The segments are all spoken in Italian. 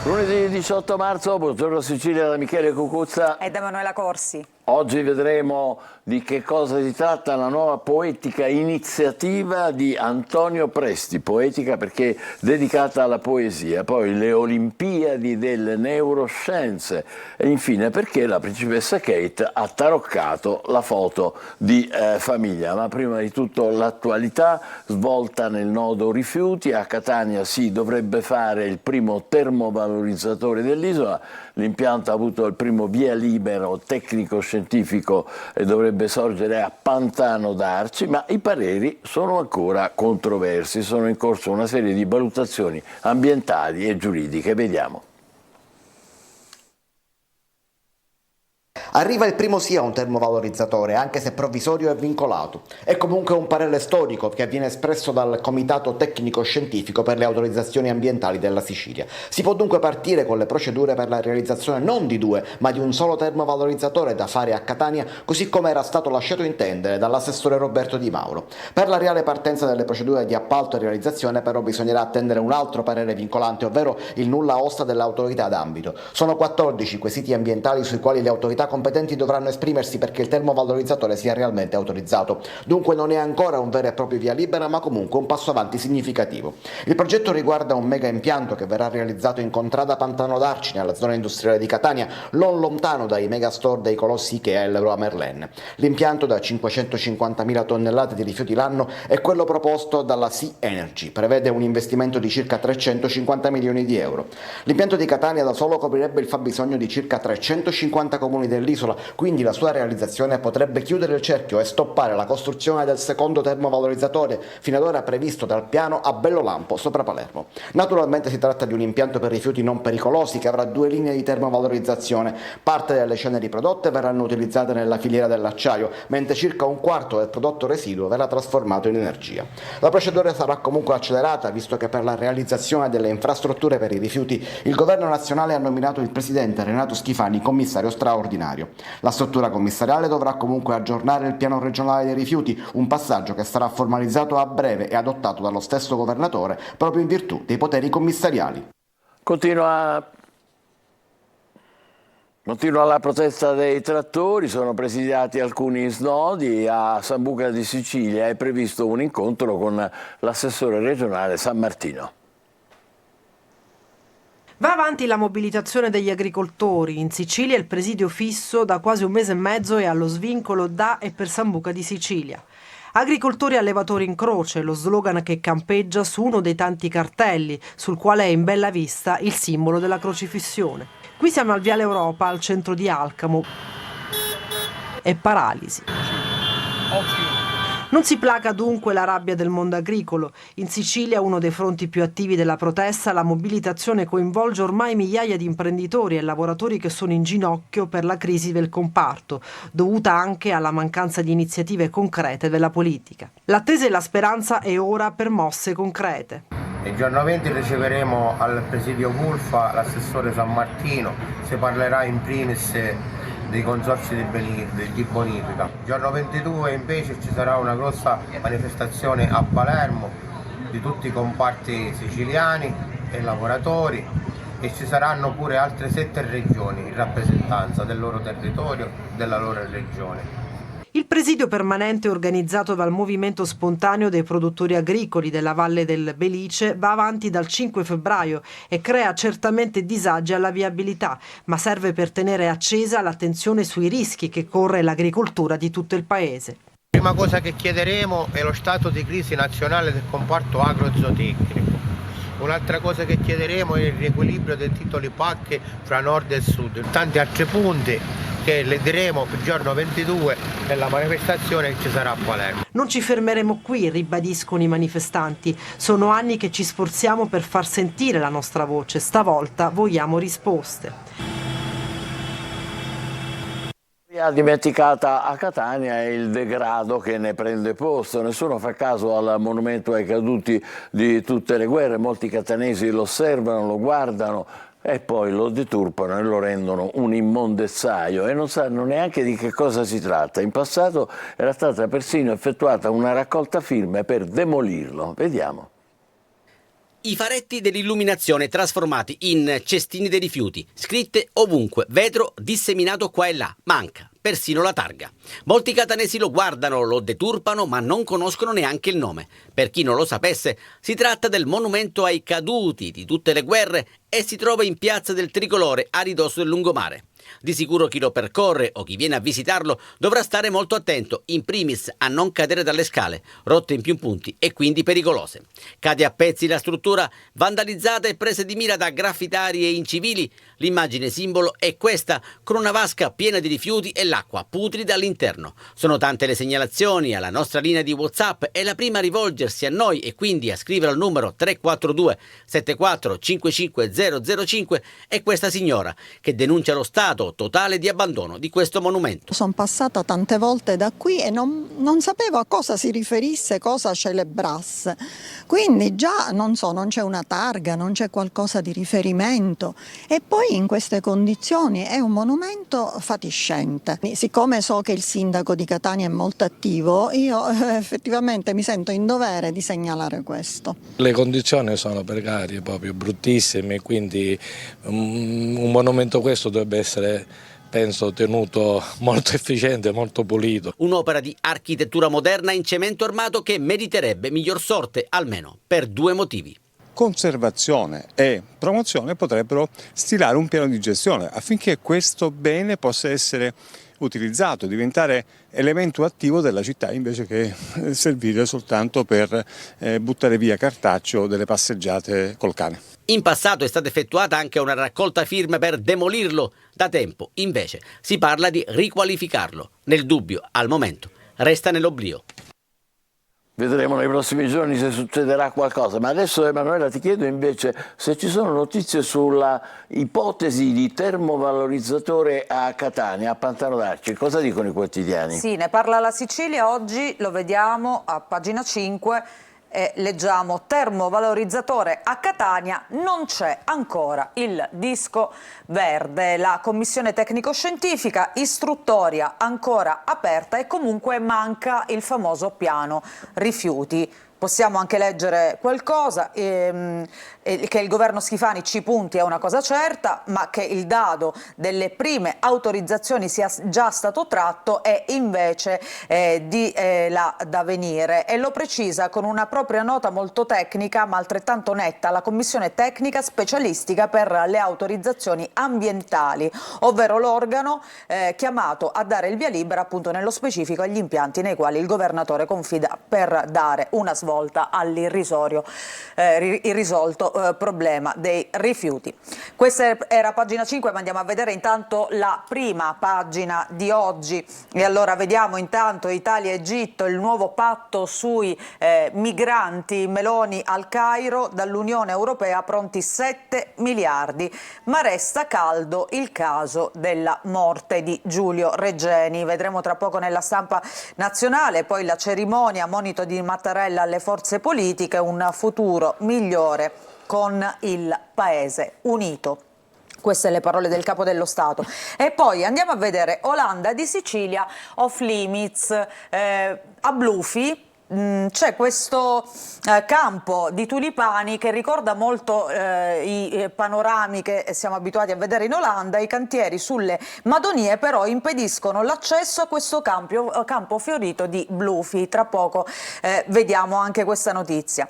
Lunedì 18 marzo, buongiorno Sicilia da Michele Cucuzza e da Manuela Corsi. Oggi vedremo di che cosa si tratta la nuova poetica iniziativa di Antonio Presti, poetica perché dedicata alla poesia, poi le Olimpiadi delle neuroscienze e infine perché la principessa Kate ha taroccato la foto di famiglia. Ma prima di tutto l'attualità svolta nel nodo rifiuti. A Catania si dovrebbe fare il primo termovalorizzatore dell'isola, l'impianto ha avuto il primo via libero tecnico-scientifico e dovrebbe sorgere a Pantano d'Arci, ma i pareri sono ancora controversi, sono in corso una serie di valutazioni ambientali e giuridiche. Vediamo. Arriva il primo sì a un termovalorizzatore, anche se provvisorio e vincolato. È comunque un parere storico che viene espresso dal Comitato Tecnico Scientifico per le autorizzazioni ambientali della Sicilia. Si può dunque partire con le procedure per la realizzazione non di due, ma di un solo termovalorizzatore da fare a Catania, così come era stato lasciato intendere dall'assessore Roberto Di Mauro. Per la reale partenza delle procedure di appalto e realizzazione però bisognerà attendere un altro parere vincolante, ovvero il nulla osta dell'autorità d'ambito. Sono 14 i quesiti ambientali sui quali le autorità competenti dovranno esprimersi perché il termovalorizzatore sia realmente autorizzato. Dunque non è ancora un vero e proprio via libera, ma comunque un passo avanti significativo. Il progetto riguarda un mega impianto che verrà realizzato in contrada Pantano d'Arci, nella zona industriale di Catania, non lontano dai megastore dei colossi Ikea e Leroy Merlin. L'impianto da 550.000 tonnellate di rifiuti l'anno è quello proposto dalla Sea Energy, prevede un investimento di circa 350 milioni di euro. L'impianto di Catania da solo coprirebbe il fabbisogno di circa 350 comuni dell'isola, quindi la sua realizzazione potrebbe chiudere il cerchio e stoppare la costruzione del secondo termovalorizzatore fino ad ora previsto dal piano a Bellolampo sopra Palermo. Naturalmente si tratta di un impianto per rifiuti non pericolosi che avrà due linee di termovalorizzazione. Parte delle ceneri prodotte verranno utilizzate nella filiera dell'acciaio, mentre circa un quarto del prodotto residuo verrà trasformato in energia. La procedura sarà comunque accelerata, visto che per la realizzazione delle infrastrutture per i rifiuti il governo nazionale ha nominato il presidente Renato Schifani commissario straordinario. La struttura commissariale dovrà comunque aggiornare il piano regionale dei rifiuti, un passaggio che sarà formalizzato a breve e adottato dallo stesso governatore proprio in virtù dei poteri commissariali. Continua la protesta dei trattori, sono presidiati alcuni snodi. A Sambuca di Sicilia è previsto un incontro con l'assessore regionale San Martino. Va avanti la mobilitazione degli agricoltori. In Sicilia il presidio fisso da quasi un mese e mezzo è allo svincolo da e per Sambuca di Sicilia. Agricoltori e allevatori in croce, lo slogan che campeggia su uno dei tanti cartelli, sul quale è in bella vista il simbolo della crocifissione. Qui siamo al Viale Europa, al centro di Alcamo. E paralisi. Non si placa dunque la rabbia del mondo agricolo. In Sicilia, uno dei fronti più attivi della protesta, la mobilitazione coinvolge ormai migliaia di imprenditori e lavoratori che sono in ginocchio per la crisi del comparto, dovuta anche alla mancanza di iniziative concrete della politica. L'attesa e la speranza è ora per mosse concrete. Il giorno 20 riceveremo al presidio Culfa l'assessore San Martino, si parlerà in primis dei consorzi di bonifica. Il giorno 22 invece ci sarà una grossa manifestazione a Palermo di tutti i comparti siciliani e lavoratori e ci saranno pure altre 7 regioni in rappresentanza del loro territorio, della loro regione. Il presidio permanente organizzato dal Movimento Spontaneo dei Produttori Agricoli della Valle del Belice va avanti dal 5 febbraio e crea certamente disagi alla viabilità, ma serve per tenere accesa l'attenzione sui rischi che corre l'agricoltura di tutto il paese. La prima cosa che chiederemo è lo stato di crisi nazionale del comparto agrozootecnico. Un'altra cosa che chiederemo è il riequilibrio dei titoli PAC fra nord e sud, tanti altri punti che le diremo il giorno 22 nella manifestazione che ci sarà a Palermo. Non ci fermeremo qui, ribadiscono i manifestanti. Sono anni che ci sforziamo per far sentire la nostra voce, stavolta vogliamo risposte. Ha dimenticata a Catania è il degrado che ne prende posto. Nessuno fa caso al monumento ai caduti di tutte le guerre. Molti catanesi lo osservano, lo guardano e poi lo deturpano e lo rendono un immondezzaio e non sanno neanche di che cosa si tratta. In passato era stata persino effettuata una raccolta firme per demolirlo. Vediamo. I faretti dell'illuminazione trasformati in cestini dei rifiuti, scritte ovunque, vetro disseminato qua e là, manca persino la targa. Molti catanesi lo guardano, lo deturpano, ma non conoscono neanche il nome. Per chi non lo sapesse, si tratta del monumento ai caduti di tutte le guerre e si trova in Piazza del Tricolore a ridosso del lungomare. Di sicuro chi lo percorre o chi viene a visitarlo dovrà stare molto attento, in primis a non cadere dalle scale, rotte in più punti e quindi pericolose. Cade a pezzi la struttura, vandalizzata e presa di mira da graffitari e incivili. L'immagine simbolo è questa, con una vasca piena di rifiuti e l'acqua putrida all'interno. Sono tante le segnalazioni alla nostra linea di WhatsApp e la prima a rivolgersi a noi e quindi a scrivere al numero 342 74 55 005 è questa signora che denuncia lo stato totale di abbandono di questo monumento. Sono passata tante volte da qui e non sapevo a cosa si riferisse, cosa celebrasse. Quindi già non c'è una targa, non c'è qualcosa di riferimento e poi in queste condizioni è un monumento fatiscente. Siccome so che il sindaco di Catania è molto attivo, io effettivamente mi sento in dovere di segnalare questo. Le condizioni sono precarie, proprio bruttissime, quindi un monumento questo dovrebbe essere, penso, tenuto molto efficiente, molto pulito. Un'opera di architettura moderna in cemento armato che meriterebbe miglior sorte, almeno per due motivi. Conservazione e promozione potrebbero stilare un piano di gestione affinché questo bene possa essere utilizzato, diventare elemento attivo della città invece che servire soltanto per buttare via cartaccio delle passeggiate col cane. In passato è stata effettuata anche una raccolta firme per demolirlo. Da tempo, invece, si parla di riqualificarlo. Nel dubbio, al momento, resta nell'oblio. Vedremo nei prossimi giorni se succederà qualcosa, ma adesso Emanuela ti chiedo invece se ci sono notizie sulla ipotesi di termovalorizzatore a Catania, a Pantano d'Arci. Cosa dicono i quotidiani? Sì, ne parla la Sicilia, oggi lo vediamo a pagina 5 e leggiamo: termovalorizzatore a Catania, non c'è ancora il disco verde. La commissione tecnico-scientifica, istruttoria ancora aperta e comunque manca il famoso piano rifiuti. Possiamo anche leggere qualcosa, che il governo Schifani ci punti è una cosa certa, ma che il dado delle prime autorizzazioni sia già stato tratto è invece di là da venire, e lo precisa con una propria nota molto tecnica ma altrettanto netta la commissione tecnica specialistica per le autorizzazioni ambientali, ovvero l'organo chiamato a dare il via libera appunto nello specifico agli impianti nei quali il governatore confida per dare una svolta all'irrisolto problema dei rifiuti. Questa era pagina 5, ma andiamo a vedere intanto la prima pagina di oggi. E allora vediamo intanto Italia-Egitto, il nuovo patto sui migranti, Meloni al Cairo, dall'Unione Europea pronti 7 miliardi, ma resta caldo il caso della morte di Giulio Regeni. Vedremo tra poco nella stampa nazionale, poi la cerimonia, monito di Mattarella alle forze politiche, un futuro migliore con il Paese unito. Queste le parole del Capo dello Stato. E poi andiamo a vedere Olanda di Sicilia, off limits, a Blufi. C'è questo campo di tulipani che ricorda molto i panorami che siamo abituati a vedere in Olanda. I cantieri sulle Madonie però impediscono l'accesso a questo campo fiorito di Blufi. Tra poco vediamo anche questa notizia.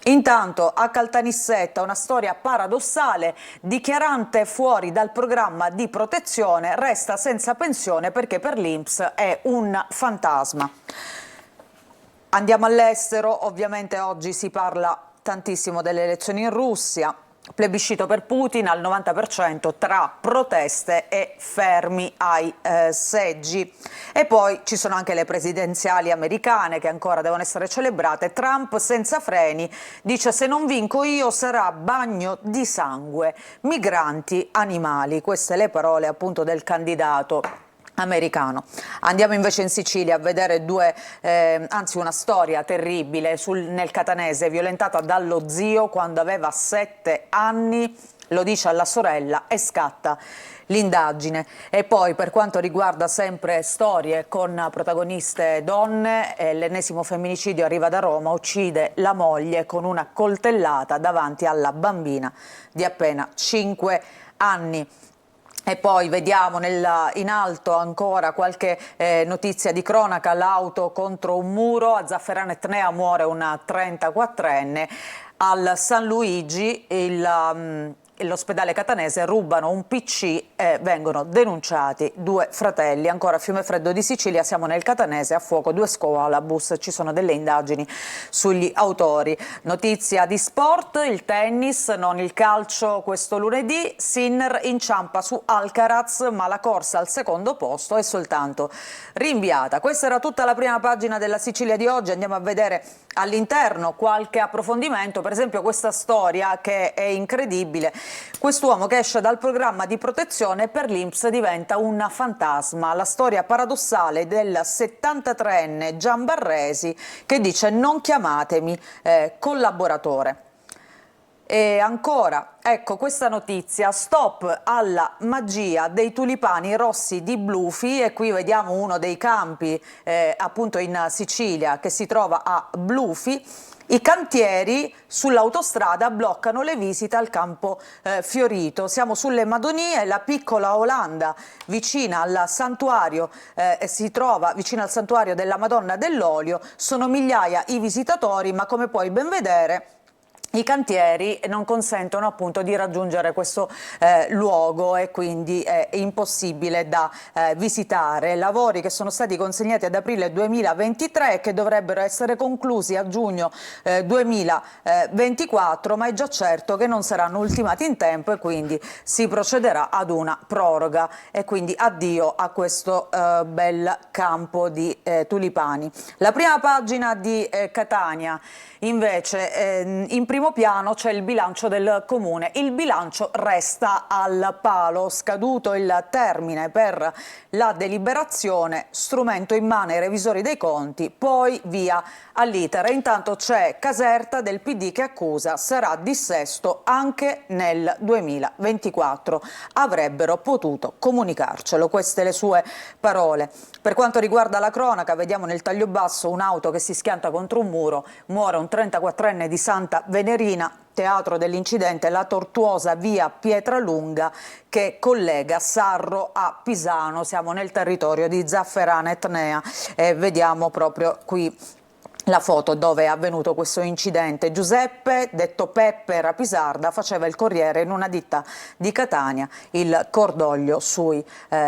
Intanto a Caltanissetta una storia paradossale: dichiarante fuori dal programma di protezione resta senza pensione perché per l'INPS è un fantasma. Andiamo all'estero, ovviamente oggi si parla tantissimo delle elezioni in Russia, plebiscito per Putin al 90% tra proteste e fermi ai seggi. E poi ci sono anche le presidenziali americane che ancora devono essere celebrate. Trump senza freni, dice: se non vinco io sarà bagno di sangue, migranti, animali. Queste le parole appunto del candidato americano. Andiamo invece in Sicilia a vedere una storia terribile nel catanese, violentata dallo zio quando aveva 7 anni. lo dice alla sorella e scatta l'indagine. E poi, per quanto riguarda sempre storie con protagoniste donne, l'ennesimo femminicidio arriva da Roma, uccide la moglie con una coltellata davanti alla bambina di appena 5 anni. E poi vediamo in alto ancora qualche notizia di cronaca: l'auto contro un muro, a Zafferana Etnea muore una 34enne, al San Luigi l'ospedale catanese rubano un PC e vengono denunciati 2 fratelli. Ancora a Fiumefreddo di Sicilia, siamo nel catanese, a fuoco 2 scuolabus, ci sono delle indagini sugli autori. Notizia di sport, il tennis, non il calcio questo lunedì. Sinner inciampa su Alcaraz, ma la corsa al secondo posto è soltanto rinviata. Questa era tutta la prima pagina della Sicilia di oggi. Andiamo a vedere all'interno qualche approfondimento, per esempio questa storia che è incredibile. Quest'uomo che esce dal programma di protezione per l'INPS diventa un fantasma. La storia paradossale del 73enne Gian Barresi che dice: non chiamatemi collaboratore. E ancora, ecco questa notizia: stop alla magia dei tulipani rossi di Blufi. E qui vediamo uno dei campi appunto in Sicilia che si trova a Blufi. I cantieri sull'autostrada bloccano le visite al campo fiorito. Siamo sulle Madonie, la piccola Olanda vicina al santuario, si trova vicino al santuario della Madonna dell'Olio. Sono migliaia i visitatori, ma come puoi ben vedere i cantieri non consentono appunto di raggiungere questo luogo e quindi è impossibile da visitare. Lavori che sono stati consegnati ad aprile 2023 e che dovrebbero essere conclusi a giugno 2024, ma è già certo che non saranno ultimati in tempo e quindi si procederà ad una proroga. E quindi addio a questo bel campo di tulipani. La prima pagina di Catania invece, in primo piano c'è il bilancio del comune. Il bilancio resta al palo, scaduto il termine per la deliberazione, strumento in mano ai revisori dei conti, poi via all'iter. E intanto c'è Caserta del PD che accusa sarà dissesto anche nel 2024. Avrebbero potuto comunicarcelo, queste le sue parole. Per quanto riguarda la cronaca, vediamo nel taglio basso un'auto che si schianta contro un muro, muore un 34enne di Santa Venerina. Teatro dell'incidente la tortuosa via Pietralunga che collega Sarro a Pisano. Siamo nel territorio di Zafferana Etnea e vediamo proprio qui la foto dove è avvenuto questo incidente. Giuseppe, detto Peppe Rapisarda, faceva il corriere in una ditta di Catania. Il cordoglio sui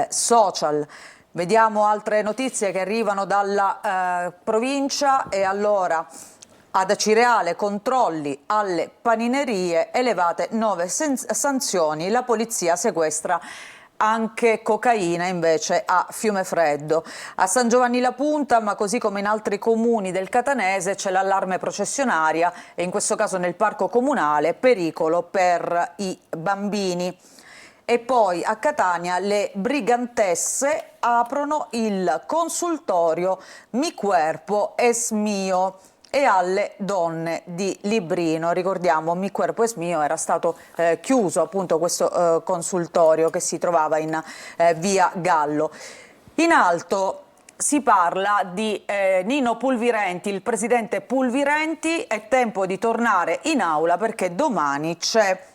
social. Vediamo altre notizie che arrivano dalla provincia. E allora, ad Acireale controlli alle paninerie, elevate 9 sanzioni, la polizia sequestra anche cocaina invece a Fiumefreddo. A San Giovanni La Punta, ma così come in altri comuni del catanese, c'è l'allarme processionaria e in questo caso nel parco comunale, pericolo per i bambini. E poi a Catania le brigantesse aprono il consultorio Mi Cuerpo es Mio e alle donne di Librino. Ricordiamo, Mi Cuerpo es Mio era stato chiuso appunto questo consultorio che si trovava in via Gallo. In alto si parla di Nino Pulvirenti, il presidente Pulvirenti. È tempo di tornare in aula perché domani c'è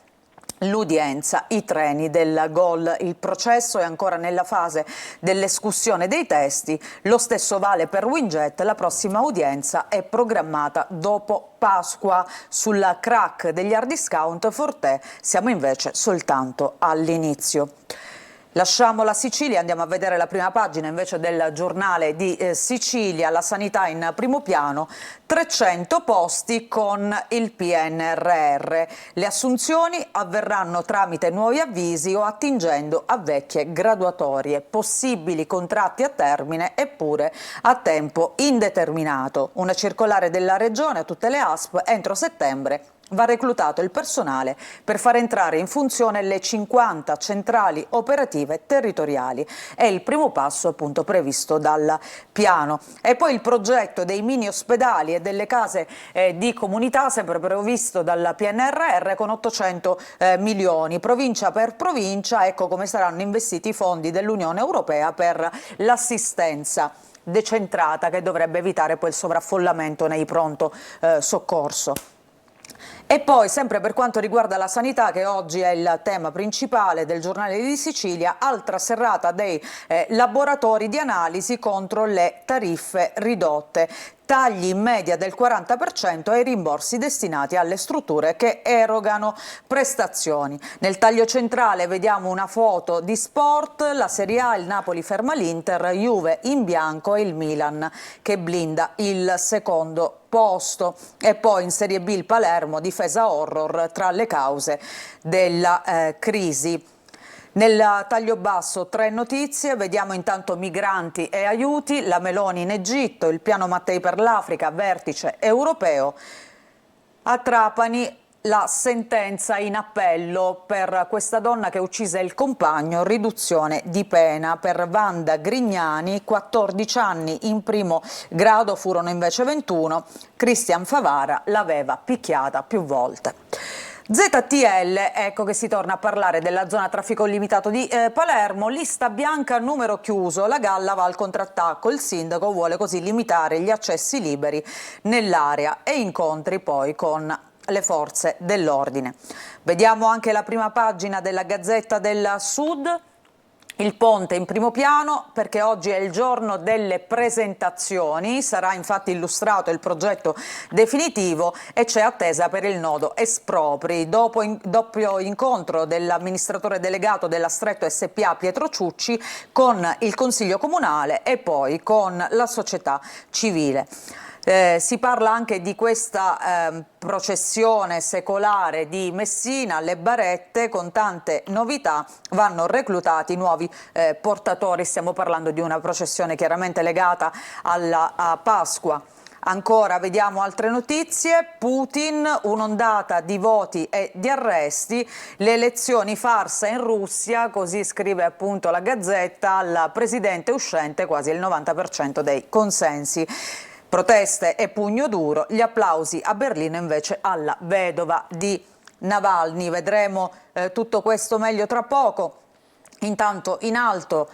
l'udienza, i treni del gol. Il processo è ancora nella fase dell'escussione dei testi, lo stesso vale per Winget. La prossima udienza è programmata dopo Pasqua. Sul crack degli hard discount Fortè siamo invece soltanto all'inizio. Lasciamo la Sicilia, andiamo a vedere la prima pagina invece del giornale di Sicilia. La sanità in primo piano, 300 posti con il PNRR. Le assunzioni avverranno tramite nuovi avvisi o attingendo a vecchie graduatorie. Possibili contratti a termine eppure a tempo indeterminato. Una circolare della Regione a tutte le ASP: entro settembre va reclutato il personale per far entrare in funzione le 50 centrali operative territoriali. È il primo passo appunto previsto dal piano. E poi il progetto dei mini ospedali e delle case di comunità, sempre previsto dal PNRR, con 800 milioni, provincia per provincia. Ecco come saranno investiti i fondi dell'Unione Europea per l'assistenza decentrata, che dovrebbe evitare poi il sovraffollamento nei pronto soccorso. E poi, sempre per quanto riguarda la sanità, che oggi è il tema principale del Giornale di Sicilia, altra serrata dei laboratori di analisi contro le tariffe ridotte. Tagli in media del 40% ai rimborsi destinati alle strutture che erogano prestazioni. Nel taglio centrale vediamo una foto di sport, la Serie A, il Napoli ferma l'Inter, Juve in bianco e il Milan che blinda il secondo posto. E poi in Serie B il Palermo, difesa horror tra le cause della crisi. Nel taglio basso 3 notizie, vediamo intanto migranti e aiuti, la Meloni in Egitto, il piano Mattei per l'Africa, vertice europeo. A Trapani la sentenza in appello per questa donna che uccise il compagno, riduzione di pena per Wanda Grignani, 14 anni in primo grado, furono invece 21, Cristian Favara l'aveva picchiata più volte. ZTL, ecco che si torna a parlare della zona a traffico limitato di Palermo, lista bianca numero chiuso, la galla va al contrattacco, il sindaco vuole così limitare gli accessi liberi nell'area e incontri poi con le forze dell'ordine. Vediamo anche la prima pagina della Gazzetta del Sud. Il ponte in primo piano perché oggi è il giorno delle presentazioni, sarà infatti illustrato il progetto definitivo e c'è attesa per il nodo espropri. Doppio incontro dell'amministratore delegato della Stretto SPA Pietro Ciucci con il Consiglio Comunale e poi con la società civile. Si parla anche di questa processione secolare di Messina, le barette con tante novità, vanno reclutati nuovi portatori, stiamo parlando di una processione chiaramente legata a Pasqua. Ancora vediamo altre notizie, Putin, un'ondata di voti e di arresti, le elezioni farsa in Russia, così scrive appunto la Gazzetta, al presidente uscente quasi il 90% dei consensi. Proteste e pugno duro, gli applausi a Berlino invece alla vedova di Navalny. Vedremo tutto questo meglio tra poco. Intanto in alto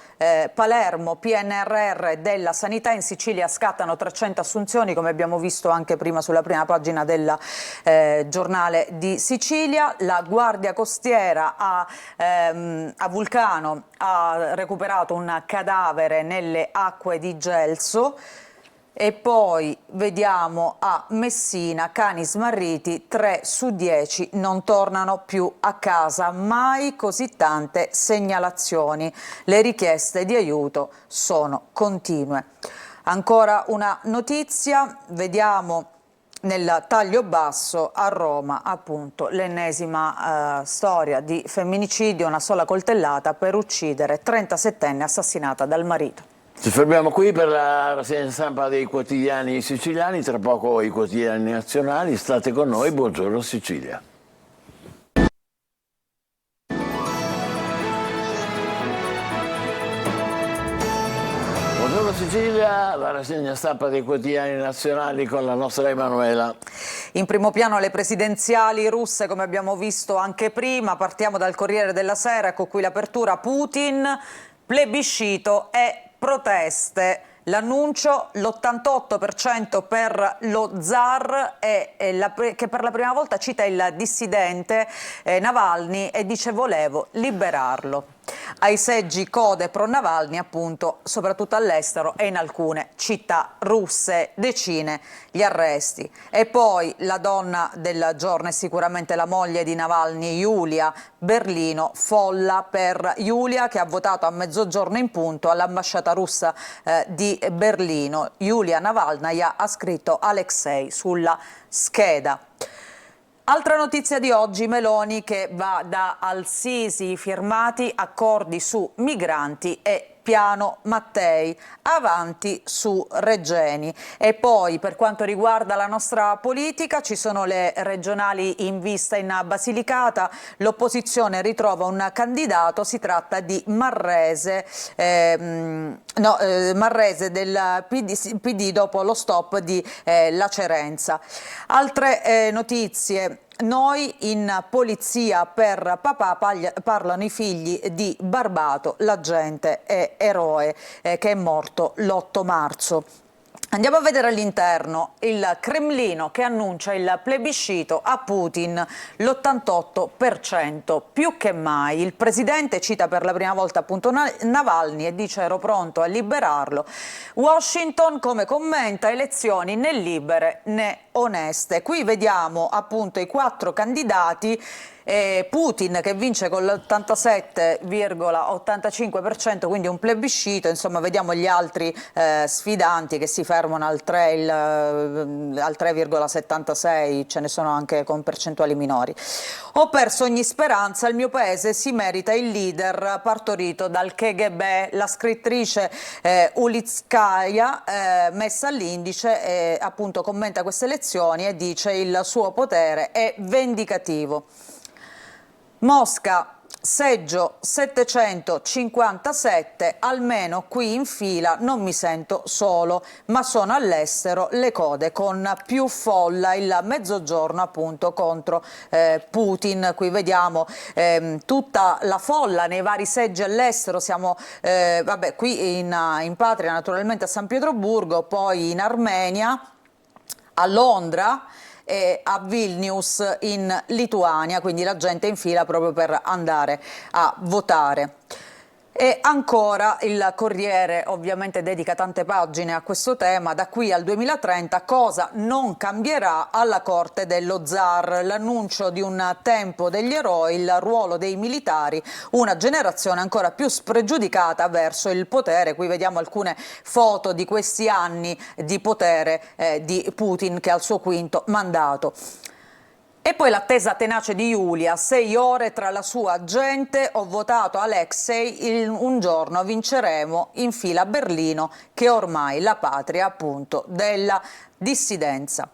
Palermo, PNRR della sanità, in Sicilia scattano 300 assunzioni, come abbiamo visto anche prima sulla prima pagina del Giornale di Sicilia. La Guardia Costiera a Vulcano ha recuperato un cadavere nelle acque di Gelso. E poi vediamo a Messina, cani smarriti, 3 su 10 non tornano più a casa, mai così tante segnalazioni, le richieste di aiuto sono continue. Ancora una notizia, vediamo nel taglio basso a Roma appunto l'ennesima storia di femminicidio, una sola coltellata per uccidere 37enne assassinata dal marito. Ci fermiamo qui per la rassegna stampa dei quotidiani siciliani, tra poco i quotidiani nazionali, state con noi, buongiorno Sicilia. Buongiorno Sicilia, la rassegna stampa dei quotidiani nazionali con la nostra Emanuela. In primo piano le presidenziali russe, come abbiamo visto anche prima, partiamo dal Corriere della Sera, ecco qui l'apertura, Putin, plebiscito e proteste. L'annuncio, l'88% per lo zar che per la prima volta cita il dissidente Navalny e dice volevo liberarlo. Ai seggi code pro Navalny appunto soprattutto all'estero e in alcune città russe, decine gli arresti. E poi la donna del giorno è sicuramente la moglie di Navalny, Yulia. Berlino, folla per Yulia che ha votato a mezzogiorno in punto all'ambasciata russa di Berlino. Yulia Navalnaya ha scritto Alexei sulla scheda. Altra notizia di oggi, Meloni che va da Al-Sisi, firmati accordi su migranti e piano Mattei, avanti su Regeni. E poi per quanto riguarda la nostra politica ci sono le regionali in vista in Basilicata, l'opposizione ritrova un candidato, si tratta di Marrese, Marrese del PD dopo lo stop di Lacerenza. Altre notizie. Noi in polizia per papà parlano i figli di Barbato, l'agente eroe che è morto l'8 marzo. Andiamo a vedere all'interno il Cremlino che annuncia il plebiscito a Putin, l'88%, più che mai. Il presidente cita per la prima volta appunto Navalny e dice ero pronto a liberarlo. Washington come commenta elezioni né libere né oneste. Qui vediamo appunto i 4 candidati. Putin che vince con l'87,85%, quindi un plebiscito, insomma vediamo gli altri sfidanti che si fermano al 3,76, ce ne sono anche con percentuali minori. Ho perso ogni speranza, il mio paese si merita il leader partorito dal KGB, la scrittrice Ulitskaya messa all'indice appunto commenta queste elezioni e dice il suo potere è vendicativo. Mosca, seggio 757, almeno qui in fila non mi sento solo, ma sono all'estero le code con più folla, il mezzogiorno appunto contro Putin. Qui vediamo tutta la folla nei vari seggi all'estero, siamo qui in patria naturalmente a San Pietroburgo, poi in Armenia, a Londra, e a Vilnius in Lituania, quindi la gente in fila proprio per andare a votare. E ancora il Corriere ovviamente dedica tante pagine a questo tema. Da qui al 2030 cosa non cambierà alla corte dello zar? L'annuncio di un tempo degli eroi, il ruolo dei militari, una generazione ancora più spregiudicata verso il potere. Qui vediamo alcune foto di questi anni di potere di Putin che è al suo 5° mandato. E poi l'attesa tenace di Giulia, 6 ore tra la sua gente, ho votato Alexei, un giorno vinceremo, in fila a Berlino, che è ormai la patria appunto della dissidenza.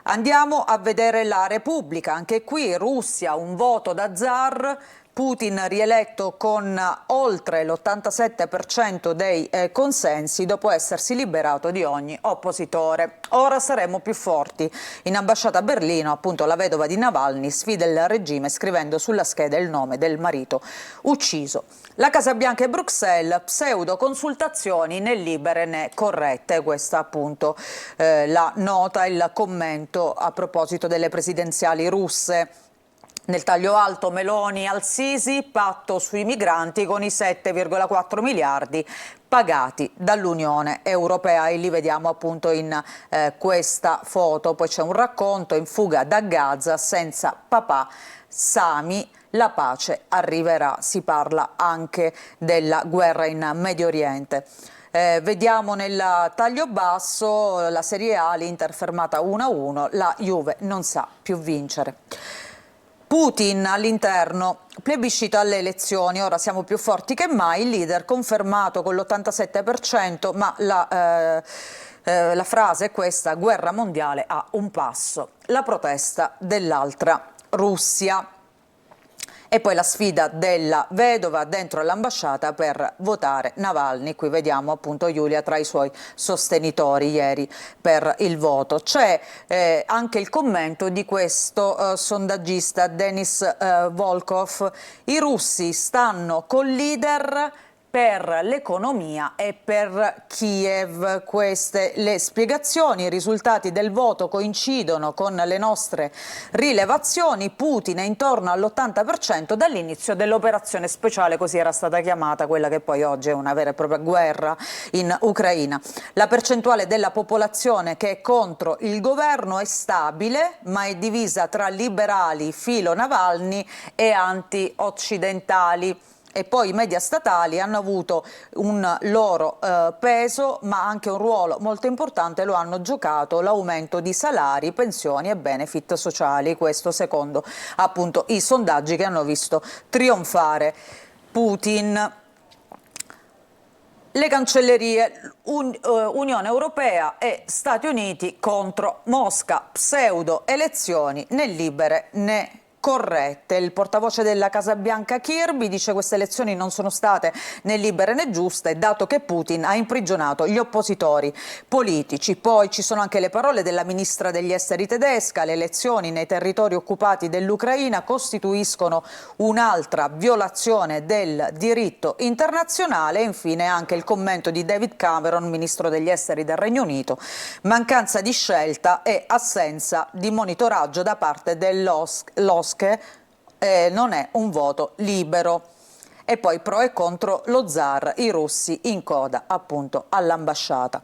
Andiamo a vedere la Repubblica, anche qui Russia, un voto da zar, Putin rieletto con oltre l'87% dei consensi dopo essersi liberato di ogni oppositore. Ora saremo più forti. In ambasciata a Berlino, appunto, la vedova di Navalny sfida il regime scrivendo sulla scheda il nome del marito ucciso. La Casa Bianca e Bruxelles, pseudo consultazioni né libere né corrette. Questa appunto la nota, il commento a proposito delle presidenziali russe. Nel taglio alto Meloni al Sisi, patto sui migranti con i 7,4 miliardi pagati dall'Unione Europea e li vediamo appunto in questa foto. Poi c'è un racconto in fuga da Gaza senza papà Sami. La pace arriverà, si parla anche della guerra in Medio Oriente. Vediamo nel taglio basso la Serie A, l'Inter fermata 1-1, la Juve non sa più vincere. Putin all'interno, plebiscito alle elezioni, ora siamo più forti che mai, il leader confermato con l'87%, ma la frase è questa, guerra mondiale a un passo, la protesta dell'altra Russia. E poi la sfida della vedova dentro l'ambasciata per votare Navalny. Qui vediamo appunto Giulia tra i suoi sostenitori ieri per il voto. C'è anche il commento di questo sondaggista Denis Volkov. I russi stanno col leader per l'economia e per Kiev. Queste le spiegazioni, i risultati del voto coincidono con le nostre rilevazioni. Putin è intorno all'80% dall'inizio dell'operazione speciale, così era stata chiamata, quella che poi oggi è una vera e propria guerra in Ucraina. La percentuale della popolazione che è contro il governo è stabile, ma è divisa tra liberali filo Navalny e anti-occidentali. E poi i media statali hanno avuto un loro peso, ma anche un ruolo molto importante lo hanno giocato l'aumento di salari, pensioni e benefit sociali, questo secondo appunto i sondaggi che hanno visto trionfare Putin. Le cancellerie, Unione Europea e Stati Uniti contro Mosca, pseudo elezioni né libere né corrette. Il portavoce della Casa Bianca Kirby dice che queste elezioni non sono state né libere né giuste, dato che Putin ha imprigionato gli oppositori politici. Poi ci sono anche le parole della ministra degli esteri tedesca: le elezioni nei territori occupati dell'Ucraina costituiscono un'altra violazione del diritto internazionale. E infine anche il commento di David Cameron, ministro degli esteri del Regno Unito: mancanza di scelta e assenza di monitoraggio da parte dell'OSCE non è un voto libero. E poi pro e contro lo zar, i russi in coda appunto all'ambasciata.